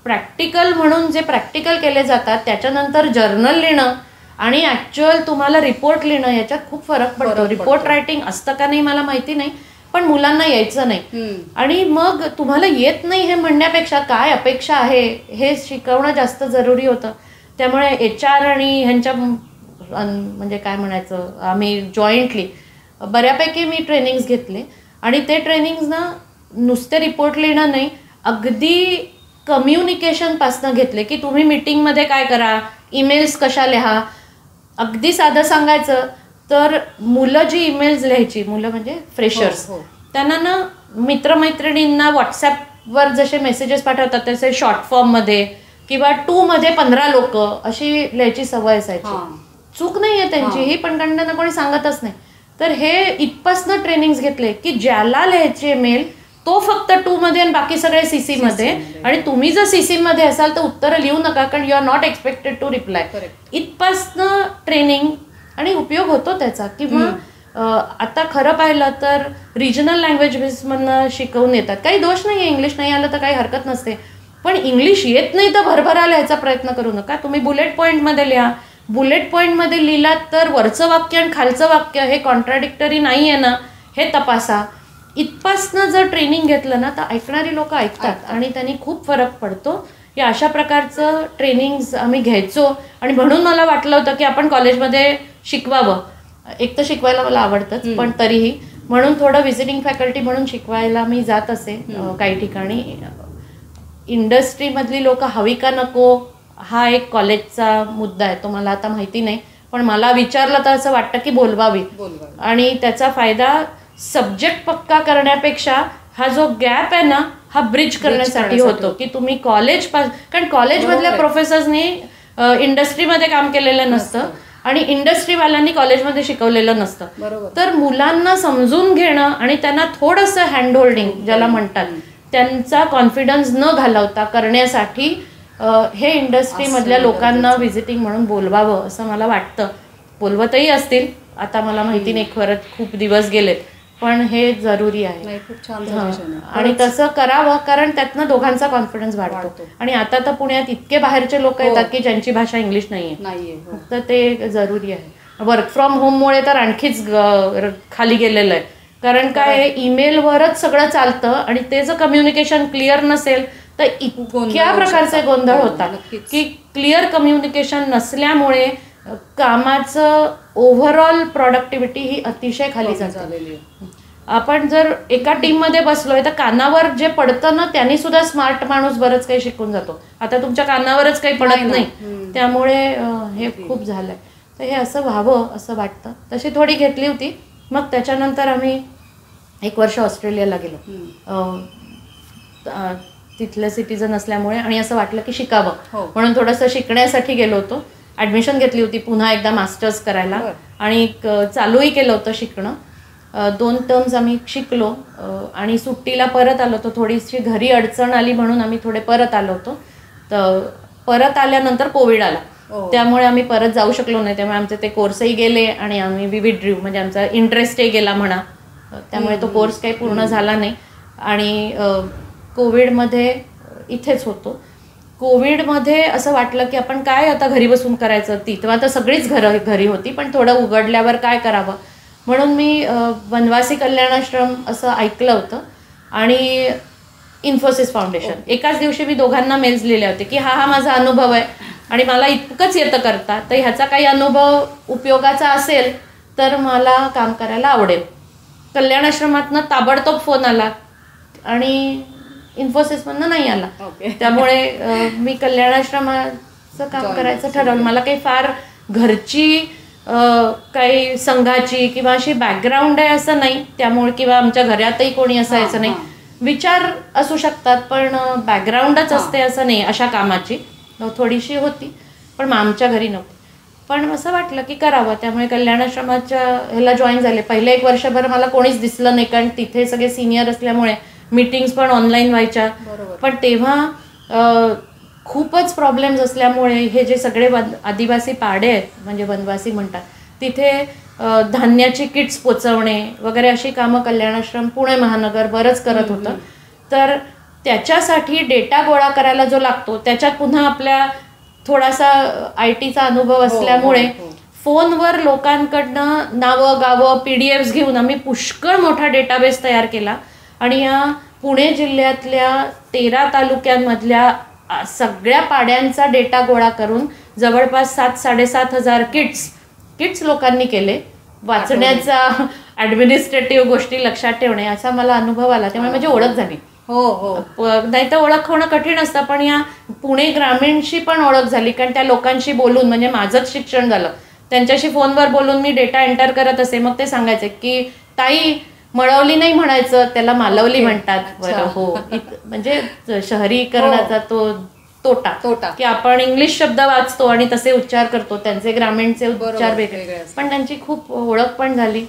प्रॅक्टिकल म्हणून जे प्रॅक्टिकल केले जातात त्याच्यानंतर जर्नल लिहिणं आणि ॲक्च्युअल तुम्हाला रिपोर्ट लिहिणं याच्यात खूप फरक पडतो. रिपोर्ट रायटिंग असतं का नाही मला माहिती नाही, पण मुलांना यायचं नाही. आणि मग तुम्हाला येत नाही हे म्हणण्यापेक्षा काय अपेक्षा आहे हे शिकवणं जास्त जरुरी होतं. त्यामुळे HR आणि ह्यांच्या म्हणजे काय म्हणायचं, आम्ही जॉईंटली बऱ्यापैकी मी ट्रेनिंग्स घेतले आणि ते ट्रेनिंग्स ना नुसते रिपोर्ट लिहिणं नाही, अगदी कम्युनिकेशनपासनं घेतले की तुम्ही मीटिंगमध्ये काय करा, ईमेल्स कशा लिहा. अगदी साधं सांगायचं तर मुलं जी ईमेल्स लिहायची, मुलं म्हणजे फ्रेशर्स, त्यांना ना मित्रमैत्रिणींना व्हॉट्सॲपवर जसे मेसेजेस पाठवतात तसे शॉर्ट फॉर्ममध्ये किंवा 2 मध्ये 15 लोक अशी लिहायची सवय असायची. चूक नाही आहे त्यांची ही, पण त्यांना कोणी सांगतच नाही. तर हे इथपासनं ट्रेनिंग्स घेतले की ज्याला लिहायचे मेल तो फक्त 2 मध्ये आणि बाकी सगळे CC मध्ये. आणि तुम्ही जर CC मध्ये असाल तर उत्तरं लिहू नका, कारण you are not expected to reply. इथपासनं ट्रेनिंग आणि उपयोग होतो त्याचा. किंवा आता खरं पाहिलं तर रिजनल लँग्वेजेसमधनं शिकवून येतात, काही दोष नाही आहे, इंग्लिश नाही आलं तर काही हरकत नसते, पण इंग्लिश येत नाही तर भरभरा लिहायचा प्रयत्न करू नका. तुम्ही बुलेट पॉईंटमध्ये लिहा. बुलेट पॉईंटमध्ये लिहिलात तर वरचं वाक्य आणि खालचं वाक्य हे कॉन्ट्राडिक्टरी नाही आहे ना हे तपासा. इथपासनं जर ट्रेनिंग घेतलं ना तर ऐकणारी लोक ऐकतात आणि त्यांनी खूप फरक पडतो. या अशा प्रकारचं ट्रेनिंग्स आम्ही घ्यायचो आणि म्हणून मला वाटलं होतं की आपण कॉलेजमध्ये शिकवावं. एक तर शिकवायला मला आवडतंच, पण तरीही म्हणून थोडं व्हिजिटिंग फॅकल्टी म्हणून शिकवायला मी जात असे काही ठिकाणी. इंडस्ट्रीमधली लोक हवी का नको हा एक कॉलेजचा मुद्दा आहे, तो मला आता माहिती नाही, पण मला विचारलं तर असं वाटतं की बोलवावी. आणि त्याचा फायदा सब्जेक्ट पक्का करण्यापेक्षा हा जो गॅप आहे ना हा ब्रिज करण्यासाठी होतो की तुम्ही कारण कॉलेजमधल्या प्रोफेसर्सनी इंडस्ट्रीमध्ये काम केलेलं नसतं आणि इंडस्ट्रीवाल्यांनी कॉलेजमध्ये शिकवलेलं नसतं. बरोबर. तर मुलांना समजून घेणं आणि त्यांना थोडंसं हँड होल्डिंग ज्याला म्हणतात त्यांचा कॉन्फिडन्स न घालवता करण्यासाठी हे इंडस्ट्रीमधल्या लोकांना व्हिजिटिंग म्हणून बोलवावं असं मला वाटतं. बोलवतही असतील, आता मला माहिती नाही, खरंच खूप दिवस गेलेत, पण हे जरुरी आहे. नाही, खूप छान suggestion आहे. आणि तसं करावं, कारण त्यातनं दोघांचा कॉन्फिडन्स वाढतो. आणि आता तर पुण्यात इतके बाहेरचे लोक येतात की ज्यांची भाषा इंग्लिश नाहीये, तर ते जरुरी आहे. वर्क फ्रॉम होममुळे तर आणखीच खाली गेलेलं आहे. कारण काय, ईमेलवरच सगळं चालतं आणि ते जर कम्युनिकेशन क्लिअर नसेल तर इतक्या प्रकारचे गोंधळ होतात की क्लिअर कम्युनिकेशन नसल्यामुळे कामाचं ओव्हरऑल प्रोडक्टिव्हिटी ही अतिशय खाली जाते. आपण जर एका टीममध्ये बसलोय तर कानावर जे पडतं ना त्यांनी सुद्धा स्मार्ट माणूस बरंच काही शिकून जातो. आता तुमच्या कानावरच काही पडत नाही, त्यामुळे हे खूप झालंय. तर हे असं व्हावं असं वाटतं. तशी थोडी घेतली होती. मग त्याच्यानंतर आम्ही 1 वर्ष ऑस्ट्रेलियाला गेलो. तिथलं सिटीजन असल्यामुळे आणि असं वाटलं की शिकावं म्हणून थोडंसं शिकण्यासाठी गेलो होतो. ॲडमिशन घेतली होती पुन्हा एकदा मास्टर्स करायला आणि चालूही केलं होतं शिकणं. 2 टर्म्स आम्ही शिकलो आणि सुट्टीला परत आलो होतो. थोडीशी घरी अडचण आली म्हणून आम्ही थोडे परत आलो होतो. तर परत आल्यानंतर कोविड आला, त्यामुळे आम्ही परत जाऊ शकलो नाही. त्यामुळे आमचे ते कोर्सही गेले आणि आम्ही विथड्रू, म्हणजे आमचा इंटरेस्टही गेला म्हणा. त्यामुळे तो कोर्स काही पूर्ण झाला नाही आणि कोविडमध्ये इथेच होतो. कोविडमध्ये असं वाटलं की आपण काय आता घरी बसून करायचं. तेव्हा तर सगळीच घरी होती, पण थोडं उघडल्यावर काय करावं म्हणून मी वनवासी कल्याणाश्रम असं ऐकलं होतं आणि इन्फोसिस फाउंडेशन. एकाच दिवशी मी दोघांना मेल्स लिहिले होते की हा माझा अनुभव आहे आणि मला इतकंच येतं करता, तर ह्याचा काही अनुभव उपयोगाचा असेल तर मला काम करायला आवडेल. कल्याणाश्रमातनं ताबडतोब फोन आला आणि इन्फोसिसमधनं नाही आला. त्यामुळे मी कल्याणाश्रमाचं काम करायचं ठरवलं. मला काही फार घरची काही संघाची किंवा अशी बॅकग्राऊंड आहे असं नाही, त्यामुळे किंवा आमच्या घरातही कोणी असायचं नाही. विचार असू शकतात पण बॅकग्राऊंडच असते असं नाही. अशा कामाची थोडीशी होती पण आमच्या घरी नव्हती. पण असं वाटलं की करावं, त्यामुळे कल्याणाश्रमाच्या ह्याला जॉईन झाले. पहिले 1 वर्षभर मला कोणीच दिसलं नाही, कारण तिथे सगळे सिनियर असल्यामुळे मीटिंग्स पण ऑनलाईन व्हायच्या. पण तेव्हा खूपच प्रॉब्लेम्स असल्यामुळे हे जे सगळे आदिवासी पाडे आहेत, म्हणजे वनवासी म्हणतात, तिथे धान्याची किट्स पोचवणे वगैरे अशी कामं कल्याणाश्रम पुणे महानगर बरंच करत होतं. तर त्याच्यासाठी डेटा गोळा करायला जो लागतो त्याच्यात पुन्हा आपल्या थोडासा IT चा अनुभव असल्यामुळे फोनवर लोकांकडनं नावं गावं PDFs घेऊन आम्ही पुष्कळ मोठा डेटाबेस तयार केला आणि या पुणे जिल्ह्यातल्या 13 तालुक्यांमधल्या सगळ्या पाड्यांचा डेटा गोळा करून जवळपास 7,000-7,500 किट्स लोकांनी केले. वाचण्याचा, ॲडमिनिस्ट्रेटिव्ह गोष्टी लक्षात ठेवणे असा मला अनुभव आला. त्यामुळे माझी ओळख झाली. नाही तर ओळख होणं कठीण असतं, पण या पुणे ग्रामीणशी पण ओळख झाली. कारण त्या लोकांशी बोलून, म्हणजे माझंच शिक्षण झालं, त्यांच्याशी फोनवर बोलून मी डेटा एंटर करत असे. मग ते सांगायचे की ताई मळवली नाही म्हणायचं, त्याला मालवली म्हणतात. हो, म्हणजे शहरीकरणाचा तो तोटा की आपण इंग्लिश शब्द वाचतो आणि तसे उच्चार करतो, त्यांचे ग्रामीणचे उच्चार वेगळे. पण त्यांची खूप ओळख पण झाली,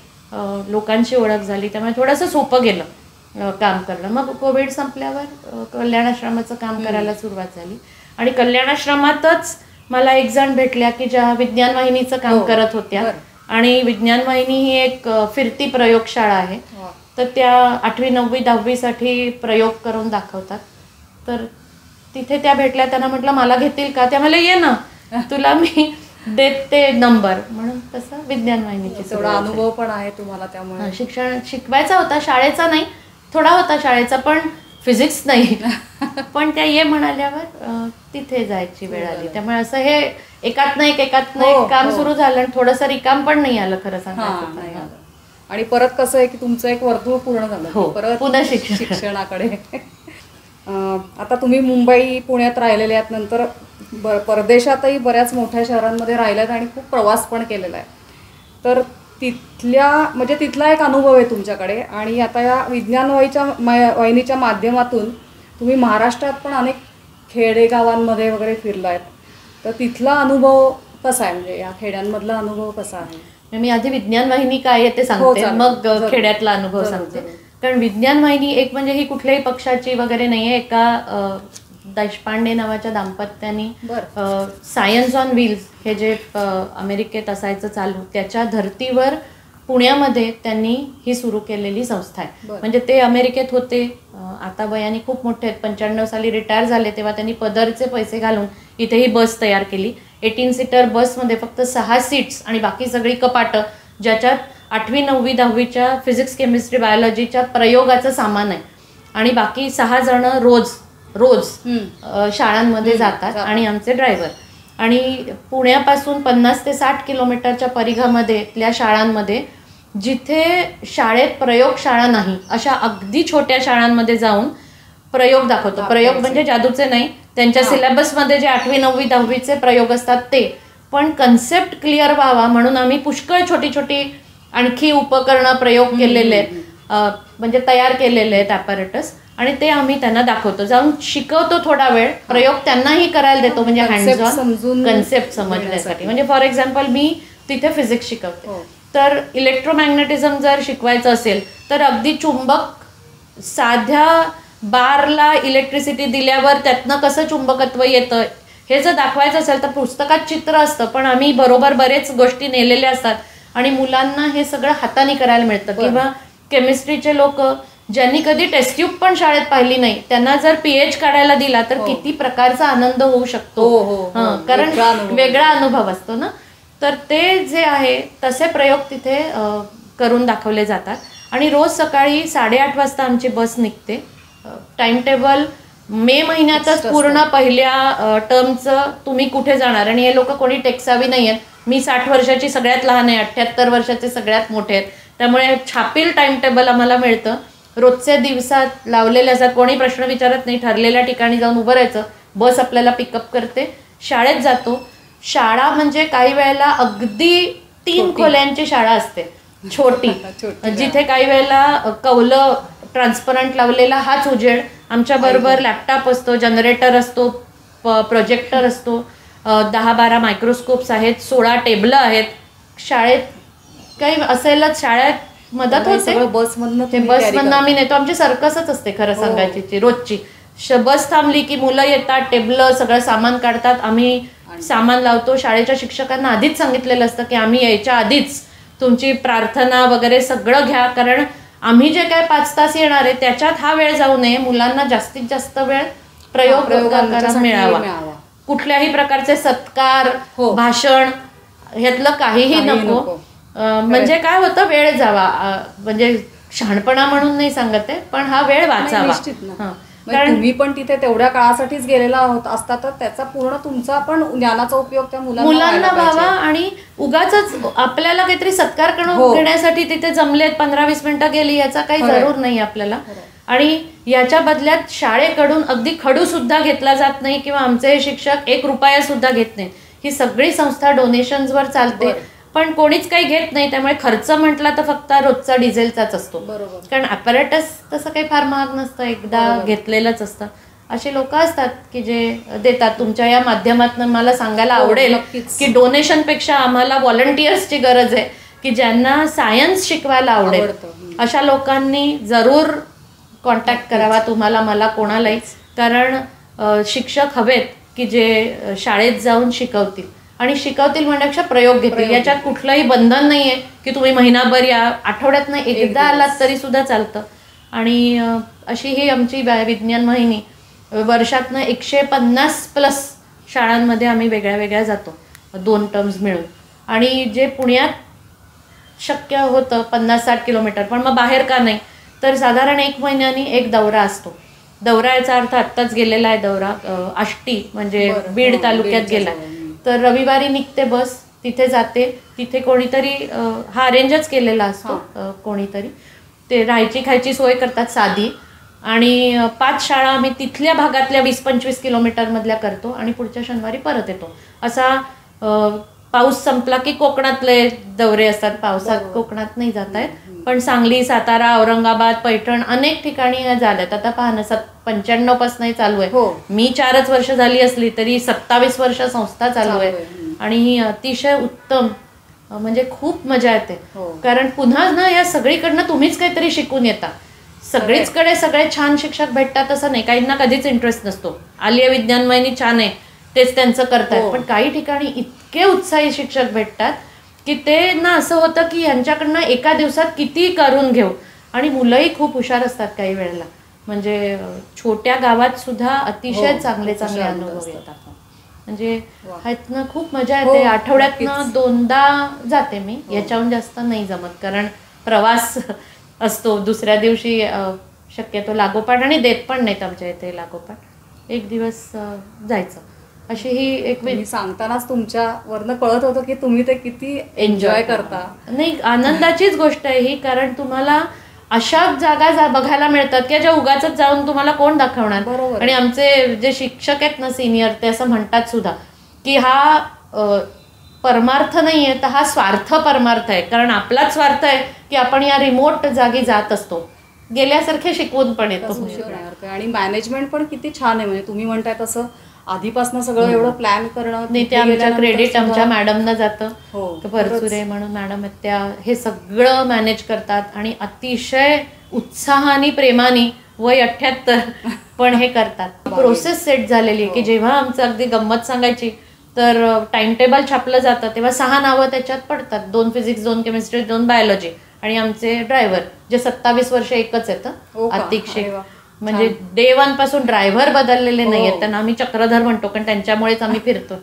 लोकांची ओळख झाली, त्यामुळे थोडंसं सोपं गेलं काम करणं. मग कोविड संपल्यावर कल्याणाश्रमाचं काम करायला सुरुवात झाली आणि कल्याणाश्रमातच मला एक जण भेटल्या की ज्या विज्ञान वाहिनीचं काम करत होत्या. आणि विज्ञान वाहिनी ही एक फिरती प्रयोगशाळा आहे. तर त्या 8वी 9वी 10वी साठी प्रयोग करून दाखवतात. तर तिथे त्या भेटल्या. त्यांना म्हटलं मला घेतील का? त्या मला ये ना, तुला मी देते नंबर. म्हणून तसं विज्ञान वाहिनीची थोडा अनुभव पण आहे तुम्हाला, त्यामुळे शिक्षण शिकवायचा होता, शाळेचा नाही, थोडा होता शाळेचा, पण फिजिक्स नाही. पण त्या ये म्हणाल्यावर तिथे जायची वेळ आली. त्यामुळे असं हे एकात नाही एक काम सुरू झालं आणि थोडंसं रिकाम पण नाही आलं खरं सांगायचं. आणि परत कसं आहे की तुमचं एक वर्तुळ पूर्ण झालं, परत पुन्हा शिक्षणाकडे. आता तुम्ही मुंबई पुण्यात राहिलेले आहात, नंतर परदेशातही बऱ्याच मोठ्या शहरांमध्ये राहिल्यात आणि खूप प्रवास पण केलेला आहे. तर तिथला एक अनुभव आहे तुमच्याकडे. आणि आता या विज्ञान वाहिनीच्या माध्यमातून तुम्ही महाराष्ट्रात पण अनेक खेडेगावांमध्ये वगैरे फिरलायत. तर तिथला अनुभव कसा आहे, म्हणजे या खेड्यांमधला अनुभव कसा आहे? मी आधी विज्ञान वाहिनी काय आहे ते सांगते, चालेल. मग जरूर. खेड्यातला अनुभव जरूर, सांगते. जरूर. कारण विज्ञान वाहिनी एक म्हणजे ही कुठल्याही पक्षाची वगैरे नाहीये. एका देशपांडे नावाच्या दाम्पत्यानी बरं. सायन्स ऑन व्हील्स हे जे अमेरिकेत असायचं चालू, त्याच्या धर्तीवर पुण्यामध्ये त्यांनी ही सुरू केलेली संस्था आहे. बरं. म्हणजे ते अमेरिकेत होते, आता वयाने खूप मोठे आहेत, 95 साली रिटायर झाले, तेव्हा त्यांनी पदरचे पैसे घालून इथे ही बस तयार केली. 18 सीटर बसमध्ये फक्त 6 सीट्स आणि बाकी सगळी कपाटं, ज्याच्यात 8वी 9वी 10वीच्या फिजिक्स केमिस्ट्री बायोलॉजीच्या प्रयोगाचं सामान आहे. आणि बाकी 6 जण रोज शाळांमध्ये जातात आणि आमचे ड्रायव्हर. आणि पुण्यापासून 50 ते 60 किलोमीटरच्या परिघामध्येल्या शाळांमध्ये जिथे शाळेत प्रयोगशाळा नाही अशा अगदी छोट्या शाळांमध्ये जाऊन प्रयोग दाखवतो. प्रयोग म्हणजे जादूचे नाही, त्यांच्या सिलेबसमध्ये जे 8वी 9वी 10वीचे प्रयोग असतात ते, पण कन्सेप्ट क्लिअर व्हावा म्हणून आम्ही पुष्कळ छोटी छोटी आणखी उपकरणं प्रयोग केलेले आहेत, म्हणजे तयार केलेले आहेत ॲपॅरेटस, आणि ते आम्ही त्यांना दाखवतो, जाऊन शिकवतो थोडा वेळ, प्रयोग त्यांनाही करायला देतो, म्हणजे हँड्स ऑन कन्सेप्ट समजण्यासाठी. म्हणजे फॉर एक्झाम्पल मी तिथे फिजिक्स शिकवते, तर इलेक्ट्रोमॅग्नेटिझम जर शिकवायचं असेल तर अगदी चुंबक साध्या बारला इलेक्ट्रिसिटी दिल्यावर त्यातनं कसं चुंबकत्व येतं हे जर दाखवायचं असेल तर पुस्तकात चित्र असतं, पण आम्ही बरोबर बरेच गोष्टी नेलेल्या असतात आणि मुलांना हे सगळं हाताने करायला मिळतं. किंवा केमिस्ट्रीचे लोक ज्यांनी कधी टेस्ट ट्यूब पण शाळेत पाहिली नाही, त्यांना जर पीएच काढायला दिला तर किती प्रकारचा आनंद होऊ शकतो, कारण वेगळा अनुभव असतो ना. तर ते जे आहे तसे प्रयोग तिथे करून दाखवले जातात. आणि रोज सकाळी 8:30 वाजता आमची बस निघते. टाइम टेबल मे महिन्यातच पूर्ण पहिल्या टर्मचं तुम्ही कुठे जाणार, आणि हे लोक कोणी टेक्सावी नाही आहेत. मी 60 वर्षाची सगळ्यात लहान आहे, 78 वर्षाचे सगळ्यात मोठे आहेत, त्यामुळे छापील टाइम टेबल आम्हाला मिळतं. रोजच्या दिवसात लावलेले असतात, कोणी प्रश्न विचारत नाही, ठरलेल्या ठिकाणी जाऊन उभं राहायचं, बस आपल्याला पिकअप करते, शाळेत जातो. शाळा म्हणजे काही वेळेला अगदी 3 खोल्यांची शाळा असते, छोटी, जिथे काही वेळेला कौलं ट्रान्सपरंट लावलेला हाच उजेड, आमच्याबरोबर लॅपटॉप असतो, जनरेटर असतो, प्रोजेक्टर असतो, 10-12 मायक्रोस्कोप्स आहेत, 16 टेबलं आहेत. शाळेत काही असेलच, शाळेत मदत होते, बसमधनं आम्ही नेतो. आमची सर्कसच असते खरं सांगायची रोजची. बस थांबली की मुलं येतात, टेबलं सगळं सामान काढतात, आम्ही सामान लावतो. शाळेच्या शिक्षकांना आधीच सांगितलेलं असतं की आम्ही यायच्या आधीच तुमची प्रार्थना वगैरे सगळं घ्या, कारण आम्ही जे काय 5 तास येणार आहे त्याच्यात हा वेळ जाऊ नये, मुलांना जास्तीत जास्त वेळ प्रयोग करायला मिळावा. कुठल्याही प्रकारचे सत्कार भाषण ह्यातलं काहीही नको. म्हणजे काय होतं, वेळ जावा, म्हणजे शहाणपणा म्हणून नाही सांगत आहे, पण हा वेळ वाचावा. कारण तुम्ही पण तिथे तेवढ्या काळासाठीच गेलेला असता तर त्याचा पूर्ण तुमचा पण ज्ञानाचा उपयोग त्या मुलांना व्हावा. आणि उगाच आपल्याला काहीतरी सत्कार घेण्यासाठी तिथे जमलेत 15-20 मिनिटं गेली याचा काही जरूर नाही आपल्याला. आणि याच्या बदल्यात शाळेकडून अगदी खडू सुद्धा घेतला जात नाही, किंवा आमचे शिक्षक 1 रुपया सुद्धा घेत नाहीत. ही सगळी संस्था डोनेशन्सवर चालते, पण कोणीच काही घेत नाही, त्यामुळे खर्च म्हटला तर फक्त रोजचा डिझेलचाच असतो. कारण ॲपॅरेटस तसं काही फार महाग नसतं, एकदा घेतलेलंच असतं. असे लोक असतात की जे देतात. तुमच्या या माध्यमातून मला सांगायला आवडेल की डोनेशनपेक्षा आम्हाला व्हॉलंटियर्सची गरज आहे, की ज्यांना सायन्स शिकवायला आवडेल. अशा लोकांनी जरूर कॉन्टॅक्ट करावा, तुम्हाला, मला, कोणालाही. कारण शिक्षक हवेत की जे शाळेत जाऊन शिकवतील, आणि शिकवतील म्हणण्यापेक्षा प्रयोग घेतील. याच्यात कुठलंही बंधन नाही आहे की तुम्ही महिनाभर या, आठवड्यातनं एकदा आलात तरी सुद्धा चालतं. आणि अशी ही आमची विज्ञान वाहिनी वर्षातनं 150+ शाळांमध्ये आम्ही वेगळ्या वेगळ्या जातो, 2 टर्म्स मिळून. आणि जे पुण्यात शक्य होतं 50-60 किलोमीटर, पण मग बाहेर का नाही, तर साधारण 1 महिन्यानी एक दौरा असतो. दौरा याचा अर्थ आत्ताच गेलेला आहे दौरा, आष्टी म्हणजे बीड तालुक्यात गेला. तर रविवारी निघते बस, तिथे जाते, तिथे कोणीतरी हा अरेंजच केलेला असतो, कोणीतरी ते राहायची खायची सोय करतात साधी. आणि 5 शाळा आम्ही तिथल्या भागातल्या 20-25 किलोमीटरमधल्या करतो आणि पुढच्या शनिवारी परत येतो. असा पाऊस संपला की कोकणातले दौरे असतात, पावसात कोकणात नाही जात आहेत, पण सांगली, सातारा, औरंगाबाद, पैठण अनेक ठिकाणी ह्या झाल्यात. आता पहा ना, 95 पासून चालू आहे. मी 4च वर्ष झाली असली तरी 27 वर्ष संस्था चालू आहे आणि ही अतिशय उत्तम, म्हणजे खूप मजा येते. कारण पुन्हा ना या सगळीकडनं तुम्हीच काहीतरी शिकून येता. सगळीचकडे सगळे छान शिक्षक भेटतात असं नाही, काहींना कधीच इंटरेस्ट नसतो. आलिया विज्ञानमयनी छान आहे, तेच त्यांचं करतात, पण काही ठिकाणी इतके उत्साही शिक्षक भेटतात की ते ना असं होतं की यांच्याकडनं एका दिवसात किती करून घेऊ. आणि मुलंही खूप हुशार असतात काही वेळेला, म्हणजे छोट्या गावात सुद्धा अतिशय चांगले चांगले अनुभव येतात. म्हणजे ह्यातनं खूप मजा येते. आठवड्यातनं 2दा जाते मी, याच्याहून जास्त नाही जमत, कारण प्रवास असतो. दुसऱ्या दिवशी शक्यतो लागोपाठ, आणि देत पण नाहीत आमच्या इथे लागोपाठ, एक दिवस जायचं. अशी ही एक सांगतानाच तुमच्यावरनं कळत होतं की तुम्ही ते किती एन्जॉय करता. नाही, आनंदाचीच गोष्ट आहे ही, कारण तुम्हाला अशा जागा बघायला मिळतात की ज्या उगाच जाऊन तुम्हाला कोण दाखवणार. आणि आमचे जे शिक्षक आहेत ना सिनियर, ते असं म्हणतात सुद्धा की हा परमार्थ नाही आहे, तर हा स्वार्थ परमार्थ आहे. कारण आपलाच स्वार्थ आहे की आपण या रिमोट जागी जात असतो, गेल्यासारखे शिकवून पण येतो. आणि मॅनेजमेंट पण किती छान आहे, म्हणजे तुम्ही म्हणताय तसं आधीपासून सगळं एवढं प्लॅन करणं. नाही, ते आमच्या क्रेडिट आमच्या मॅडमना जातं. परसुरे म्हणून मॅडम आहेत, त्या हे सगळं मॅनेज करतात आणि अतिशय उत्साहाने प्रेमाने, वय 78 पण हे करतात. प्रोसेस सेट झालेली आहे की जेव्हा आमचं अगदी गंमत सांगायची तर टाइम टेबल छापलं जातं तेव्हा 6 नावं त्याच्यात पडतात, 2 फिजिक्स, 2 केमिस्ट्री, 2 बायोलॉजी, आणि आमचे ड्रायव्हर जे 27 वर्ष एकच आहेत, अतिक्षय. म्हणजे डे 1 पासून ड्रायव्हर बदललेले नाही आहेत, त्यांना आम्ही चक्रधर म्हणतो, कारण त्यांच्यामुळेच आम्ही फिरतो.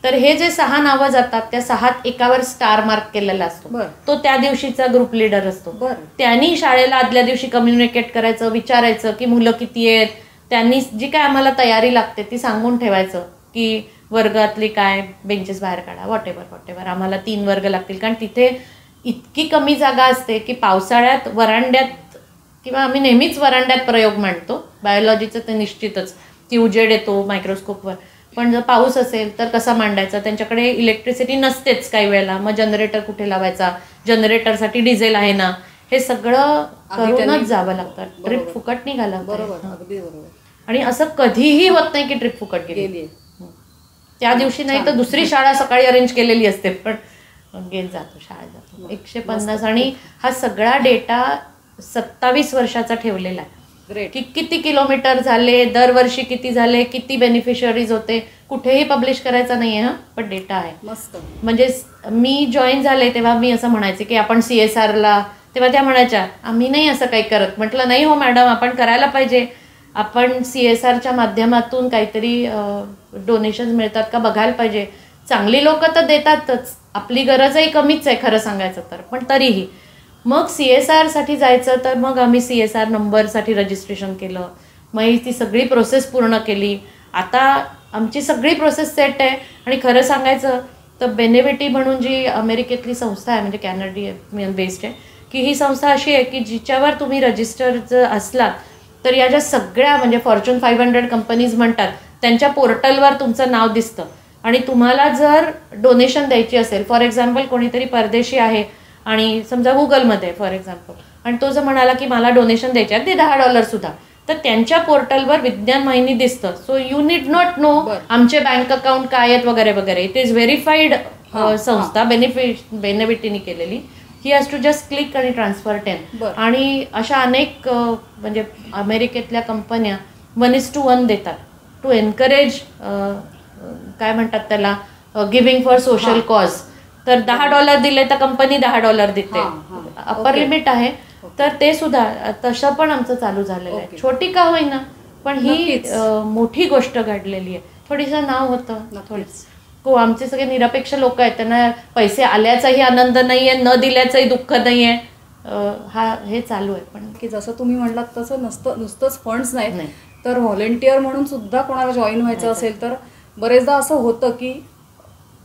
तर हे जे 6 नावं जातात त्या 6त एकावर स्टार मार्क केलेला असतो, तो त्या दिवशीचा ग्रुप लीडर असतो. त्यांनी शाळेला आदल्या दिवशी कम्युनिकेट करायचं, विचारायचं की मुलं किती आहेत, त्यांनी जी काय आम्हाला तयारी लागते ती सांगून ठेवायचं की वर्गातली काय बेंचेस बाहेर काढा, वॉट एव्हर आम्हाला 3 वर्ग लागतील, कारण तिथे इतकी कमी जागा असते की पावसाळ्यात वरांड्यात, किंवा आम्ही नेहमीच वरांड्यात प्रयोग मांडतो. बायोलॉजीचं ते निश्चितच की उजेड येतो मायक्रोस्कोपवर, पण जर पाऊस असेल तर कसा मांडायचा, त्यांच्याकडे इलेक्ट्रिसिटी नसतेच काही वेळेला, मग जनरेटर कुठे लावायचा, जनरेटरसाठी डिझेल आहे ना, हे सगळं करूनच जावं लागतं. ट्रिप फुकट निघाला. अगदी बरोबर. आणि असं कधीही होत नाही की ट्रिप फुकट गेली. त्या दिवशी नाही तर दुसरी शाळा सकाळी अरेंज केलेली असते, पण घेत जातो, शाळेत जातो. 150. आणि हा सगळा डेटा 27 वर्षाचा ठेवलेला आहे की किती किलोमीटर झाले, दरवर्षी किती झाले, किती बेनिफिशरीज होते. कुठेही पब्लिश करायचा नाही आहे, पण डेटा आहे. मस्त. म्हणजे मी जॉईन झाले तेव्हा मी असं म्हणायचे की आपण CSRला, तेव्हा त्या म्हणायच्या आम्ही नाही असं काही करत. म्हटलं नाही हो मॅडम, आपण करायला पाहिजे. आपण CSRच्या माध्यमातून काहीतरी डोनेशन्स मिळतात का बघायला पाहिजे. चांगली लोक तर देतातच, आपली गरजही कमीच आहे खरं सांगायचं तर, पण तरीही मग CSRसाठी जायचं, तर मग आम्ही CSR नंबरसाठी रजिस्ट्रेशन केलं. मग ती सगळी प्रोसेस पूर्ण केली. आता आमची सगळी प्रोसेस सेट आहे. आणि खरं सांगायचं तर बेनेविटी म्हणून जी अमेरिकेतली संस्था आहे, म्हणजे कॅनडियन बेस्ड आहे, की ही संस्था अशी आहे की जिच्यावर तुम्ही रजिस्टर जर असलात तर या ज्या सगळ्या म्हणजे फॉर्च्यून 500 कंपनीज म्हणतात त्यांच्या पोर्टलवर तुमचं नाव दिसतं. आणि तुम्हाला जर डोनेशन द्यायची असेल, फॉर एक्झाम्पल कोणीतरी परदेशी आहे आणि समजा गुगलमध्ये फॉर एक्झाम्पल, आणि तो जर म्हणाला की मला डोनेशन द्यायचे अगदी $10 सुद्धा, तर त्यांच्या पोर्टलवर विज्ञान वाहिनी दिसतं. So you need not know आमचे बँक अकाउंट काय आहेत वगैरे वगैरे. इट इज व्हेरीफाईड संस्था, बेनिफिटीने केलेली. He has to just click आणि ट्रान्सफर 10. आणि अशा अनेक म्हणजे अमेरिकेतल्या कंपन्या 1:1 देतात टू एनकरेज, काय म्हणतात त्याला, गिव्हिंग फॉर सोशल कॉज. तर $10 दिले तर कंपनी $10 देते, अपर लिमिट आहे. तर ते सुद्धा तसं पण आमचं चालू झालेलं आहे. छोटी का होईना, पण ही मोठी गोष्ट घडलेली आहे. थोडीसं नाव होतं, थोडीच आमचे सगळे निरपेक्ष लोक आहेत, त्यांना पैसे आल्याचाही आनंद नाही आहे, न दिल्याचंही दुःख नाही आहे. हे चालू आहे. पण की जसं तुम्ही म्हणलात तसं नुसतंच फंड्स नाही, तर व्हॉलेंटियर म्हणून सुद्धा कोणाला जॉईन व्हायचं असेल तर बरेचदा असं होतं की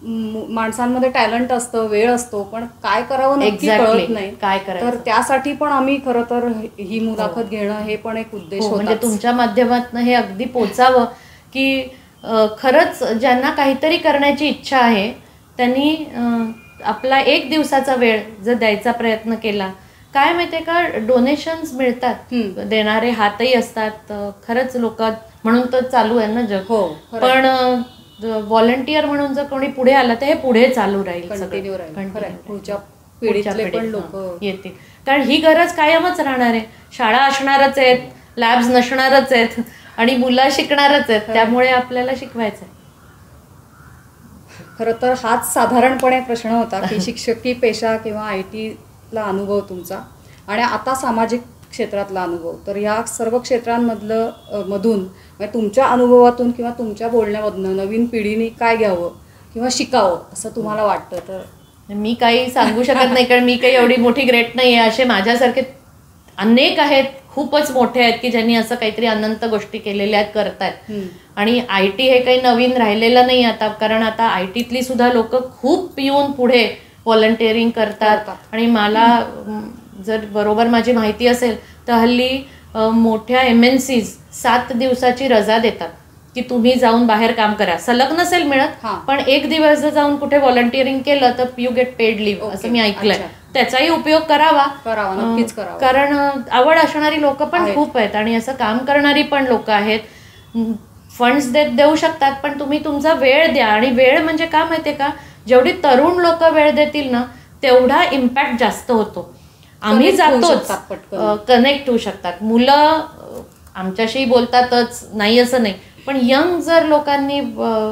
माणसांमध्ये टॅलेंट असतं, वेळ असतो, पण काय करावं नक्की कळत नाही, काय करायचं. तर त्यासाठी पण आम्ही खरं तर ही मुलाखत घेणं हे पण एक उद्देश होता. म्हणजे तुमच्या माध्यमातून हे अगदी पोचावं की खरंच ज्यांना काहीतरी करण्याची इच्छा आहे त्यांनी आपला 1 दिवसाचा वेळ जर द्यायचा प्रयत्न केला, काय माहितीये का, डोनेशन्स मिळतात, देणारे हातही असतात. खरंच लोक म्हणून तर चालू आहे ना जग. हो, पण व्हॉलंटियर म्हणून जर कोणी पुढे आलं तर हे पुढे चालू राहील, कंटिन्यू राहील. Continue पुढच्या पुढच्या पिढीतले पण पिढीत, लोक येतील. कारण ही गरज कायमच राहणार आहे. शाळा असणारच आहेत, लॅब्स नसणारच आहेत आणि मुलं शिकणारच आहेत, त्यामुळे आपल्याला शिकवायचं आहे. खरं तर हाच साधारणपणे प्रश्न होता की शिक्षकी पेशा किंवा IT ला अनुभव तुमचा आणि आता सामाजिक क्षेत्रातला अनुभव. तर या सर्व क्षेत्रांमधलं मधून म्हणजे तुमच्या अनुभवातून किंवा तुमच्या बोलण्यामधनं नवीन पिढीने काय घ्यावं किंवा शिकावं असं तुम्हाला वाटतं? तर मी काही सांगू शकत नाही, कारण मी काही एवढी मोठी ग्रेट नाही आहे. असे माझ्यासारखे अनेक आहेत, खूपच मोठे आहेत की ज्यांनी असं काहीतरी अनंत गोष्टी केलेल्या आहेत, करतायत. आणि IT हे काही नवीन राहिलेलं नाही आता, कारण आता ITतली सुद्धा लोक खूप येऊन पुढे व्हॉलंटिअरिंग करतात. आणि मला जर बरोबर माझी माहिती असेल तर हल्ली मोठ्या MNCs 7 दिवसाची रजा देतात की तुम्ही जाऊन बाहेर काम करा. सलग नसेल मिळत, पण 1 दिवस जर जाऊन कुठे व्हॉलंटिअरिंग केलं तर यू गेट पेड लिव्ह, असं मी ऐकलंय. त्याचाही उपयोग करावा, नक्कीच करावा. कारण आवड असणारी लोक पण खूप आहेत आणि असं काम करणारी पण लोक आहेत. फंड्स देऊ शकतात, पण तुम्ही तुमचा वेळ द्या. आणि वेळ म्हणजे काय माहितीये का, जेवढी तरुण लोक वेळ देतील ना तेवढा इम्पॅक्ट जास्त होतो. आम्ही जातोच, कनेक्ट होऊ शकतात. मुलं आमच्याशी बोलतातच, नाही असं नाही, पण यंग जर लोकांनी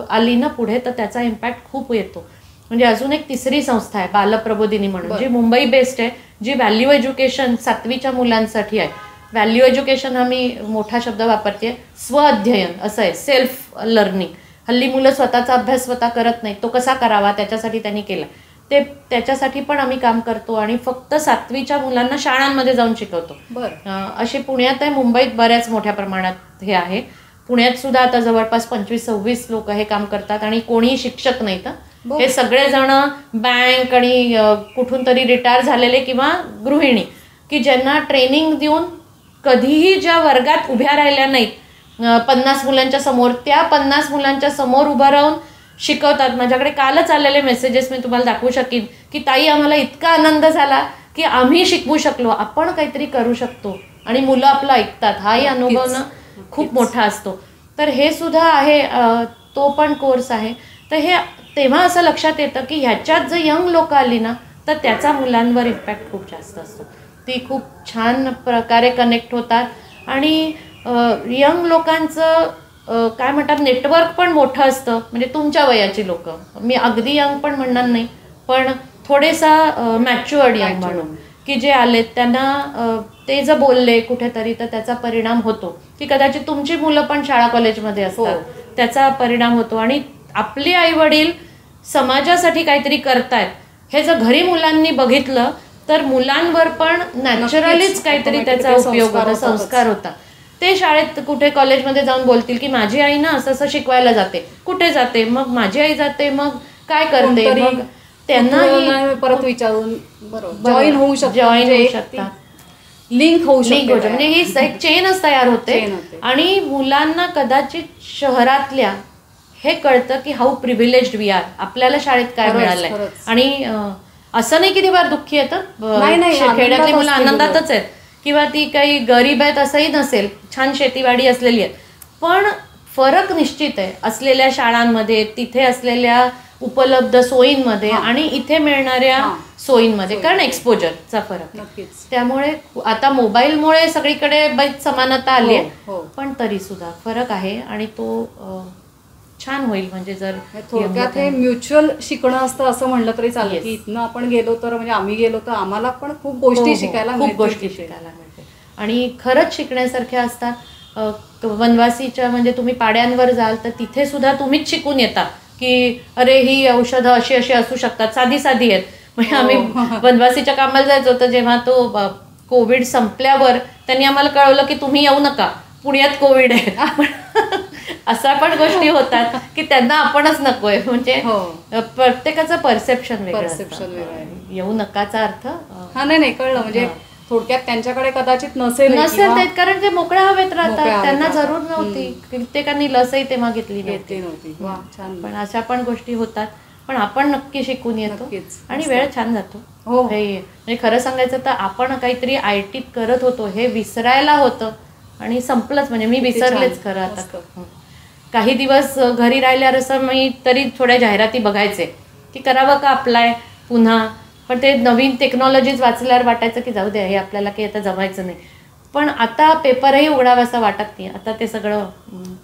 आली ना पुढे तर त्याचा इम्पॅक्ट खूप येतो. म्हणजे अजून एक तिसरी संस्था आहे बालप्रबोधिनी म्हणून, जी मुंबई बेस्ड आहे, जी व्हॅल्यू एज्युकेशन 7वीच्या मुलांसाठी आहे. व्हॅल्यू एज्युकेशन हा मी मोठा शब्द वापरते, स्व-अध्ययन असं आहे, सेल्फ लर्निंग. हल्ली मुलं स्वतःचा अभ्यास स्वतः करत नाहीत, तो कसा करावा त्याच्यासाठी त्यांनी केला. त्याच्यासाठी पण आम्ही काम करतो आणि फक्त 7वीच्या मुलांना शाळांमध्ये जाऊन शिकवतो. असे पुण्यात आहे, मुंबईत बऱ्याच मोठ्या प्रमाणात हे आहे. पुण्यात सुद्धा आता जवळपास 25-26 लोक हे काम करतात आणि कोणीही शिक्षक नाहीत. हे सगळेजण बँक आणि कुठून तरी रिटायर झालेले किंवा गृहिणी की ज्यांना ट्रेनिंग देऊन कधीही ज्या वर्गात उभ्या राहिल्या नाहीत 50 मुलांच्या समोर, त्या 50 मुलांच्या समोर उभं राहून शिकवतात. माझ्याकडे कालच आलेले मेसेजेस मी तुम्हाला दाखवू शकीन की ताई आम्हाला इतका आनंद झाला की आम्ही शिकवू शकलो, आपण काहीतरी करू शकतो आणि मुलं आपलं ऐकतात. हाही अनुभव ना खूप मोठा असतो. तर हे सुद्धा आहे, तो पण कोर्स आहे. तर हे तेव्हा असं लक्षात येतं की ह्याच्यात जर यंग लोक आली ना तर त्याचा मुलांवर इम्पॅक्ट खूप जास्त असतो. ती खूप छान प्रकारे कनेक्ट होतात आणि यंग लोकांचं काय म्हणतात नेटवर्क पण मोठं असतं. म्हणजे तुमच्या वयाची लोक, मी अगदी यंग पण म्हणणार नाही, पण थोडेसा मॅच्युअर्ड यंग म्हणून की जे आलेत त्यांना ते जर बोलले कुठेतरी तर त्याचा परिणाम होतो. की कदाचित तुमची मुलं पण शाळा कॉलेजमध्ये असतात, त्याचा परिणाम होतो. आणि आपले आई वडील समाजासाठी काहीतरी करतायत हे जर घरी मुलांनी बघितलं तर मुलांवर पण नॅचरलीच काहीतरी त्याचा उपयोग होता, संस्कार होता. ते शाळेत कुठे कॉलेजमध्ये जाऊन बोलतील की माझी आई ना असं असं शिकवायला जाते, कुठे जाते, मग माझी आई जाते, मग काय करते, मग त्यांना परत विचारून जॉईन होऊ शकतात, लिंक होऊ शकते. म्हणजे ही एक चेनच तयार होते. आणि मुलांना कदाचित शहरातल्या हे कळतं की हाऊ प्रिव्हिलेज्ड वी आर, आपल्याला शाळेत काय मिळालंय. आणि असं नाही की ती फार दुःखी येतं, खेड्यातली मुलं आनंदातच आहेत किंवा ती काही गरीब आहेत असंही नसेल, छान शेतीवाडी असलेली आहेत. पण फरक निश्चित आहे असलेल्या शाळांमध्ये, तिथे असलेल्या उपलब्ध सोयींमध्ये आणि इथे मिळणाऱ्या सोयींमध्ये, कारण एक्सपोजरचा फरक. त्यामुळे आता मोबाईलमुळे सगळीकडे बरीच समानता आली आहे, पण तरी सुद्धा फरक आहे आणि तो छान होईल. म्हणजे जर थोडक्यात हे म्युच्युअल शिकणं असतं असं म्हणलं तरी चालेल की इथनं आपण गेलो तर म्हणजे आम्ही गेलो तर आम्हाला पण खूप गोष्टी शिकायला मिळते आणि खरंच शिकण्यासारख्या असतात. वनवासीच्या म्हणजे तुम्ही पाड्यांवर जाल तर तिथे सुद्धा तुम्हीच शिकून येता की अरे ही औषधं अशी अशी असू शकतात, साधी साधी आहेत. म्हणजे आम्ही वनवासीच्या कामाला जायचो तर जेव्हा तो कोविड संपल्यावर त्यांनी आम्हाला कळवलं की तुम्ही येऊ नका, पुण्यात कोविड आहे. असा पण गोष्टी होतात की त्यांना आपणच नकोय. म्हणजे प्रत्येकाचं परसेप्शन वेगळं. येऊ नकाचा अर्थ नाही कळलं. म्हणजे थोडक्यात त्यांच्याकडे कदाचित नसेल कारण ते मोकळ्या हवेत राहतात, त्यांना जरूर नव्हती. कित्येकांनी लसही तेव्हा घेतली नव्हती. पण अशा पण गोष्टी होतात पण आपण नक्की शिकून येतो नक्कीच. आणि वेळ छान जातो. हो. हे म्हणजे खरं सांगायचं तर आपण काहीतरी IT करत होतो हे विसरायला होतं आणि संपलंच. म्हणजे मी किती छान. विसरलेच खरं आता. मस्त. काही दिवस घरी राहिल्यावर असं मी तरी थोड्या जाहिराती बघायचे की करावं का अप्लाय पुन्हा, पण ते नवीन टेक्नॉलॉजीज वाचल्यावर वाटायचं की जाऊ द्या हे आपल्याला काही आता जमायचं नाही. पण आता पेपरही उघडावा असं वाटत नाही. आता ते सगळं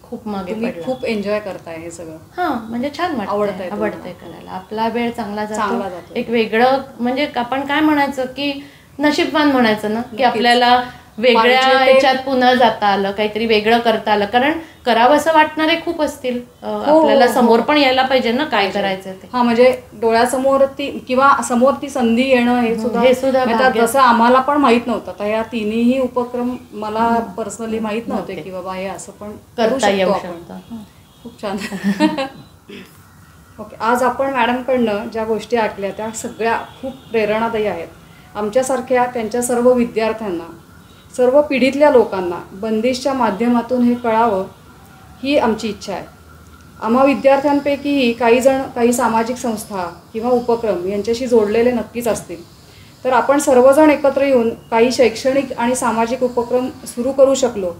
खूप मागे तुम्ही पडलं. खूप एन्जॉय करताय हे सगळं. हां, म्हणजे छान आवडतंय आवडतंय करायला. आपला वेळ चांगला चांगला जातो. जातो. एक वेगळं म्हणजे आपण काय म्हणायचं की नशीबवान म्हणायचं ना की नक्कीच. आपल्याला वेगळ्या पाहिजे ते- ह्याच्यात पुन्हा जाता आलं, काहीतरी वेगळं करता आलं. कारण करावं असं वाटणारे खूप असतील. आपल्याला समोर पण यायला पाहिजे ना काय करायचं ते. हा, म्हणजे डोळ्यासमोर ती किंवा समोर ती संधी येणं हे सुद्धा आता भाग्य. जसं आम्हाला पण माहित नव्हतं. तर या तिन्ही उपक्रम मला पर्सनली माहित नव्हते की बाबा हे असं पण करू करता येऊ शकतो आपण. शकतं. खूप छान. ओके, आज आपण मॅडमकडनं ज्या गोष्टी ऐकल्या त्या सगळ्या खूप प्रेरणादायी आहेत. आमच्यासारख्या त्यांच्या सर्व विद्यार्थ्यांना, सर्व पिढीतल्या लोकांना बंदिशच्या माध्यमातून हे कळावं ही आमची इच्छा आहे. आम्हा विद्यार्थ्यांपैकीही काही सामाजिक संस्था किंवा उपक्रम यांच्याशी जोडलेले नक्कीच असतील. तर आपण सर्वजण एकत्र येऊन काही शैक्षणिक आणि सामाजिक उपक्रम सुरू करू शकलो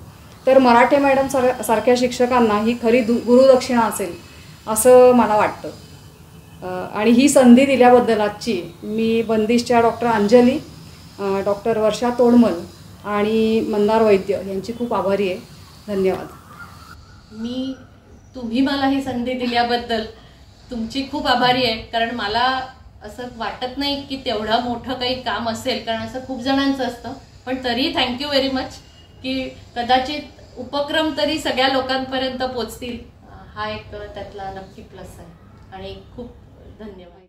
तर मराठे मॅडम सारख्या शिक्षकांना ही खरी गुरुदक्षिणा असेल असं मला वाटतं. आणि ही संधी दिल्याबद्दल आजची मी बंदिशच्या डॉक्टर अंजली, डॉक्टर वर्षा तोडमल आणि मंदार वैद्य यांची खूप आभारी आहे. धन्यवाद. तुम्ही मला ही संधी दिल्याबद्दल तुमची खूप आभारी आहे. कारण मला असं वाटत नाही की तेवढं मोठं काही काम असेल, कारण असं खूप जणांचं असतं. पण तरी थँक्यू व्हेरी मच की कदाचित उपक्रम तरी सगळ्या लोकांपर्यंत पोचतील. हा एक त्यातला नक्की प्लस आहे आणि खूप धन्यवाद.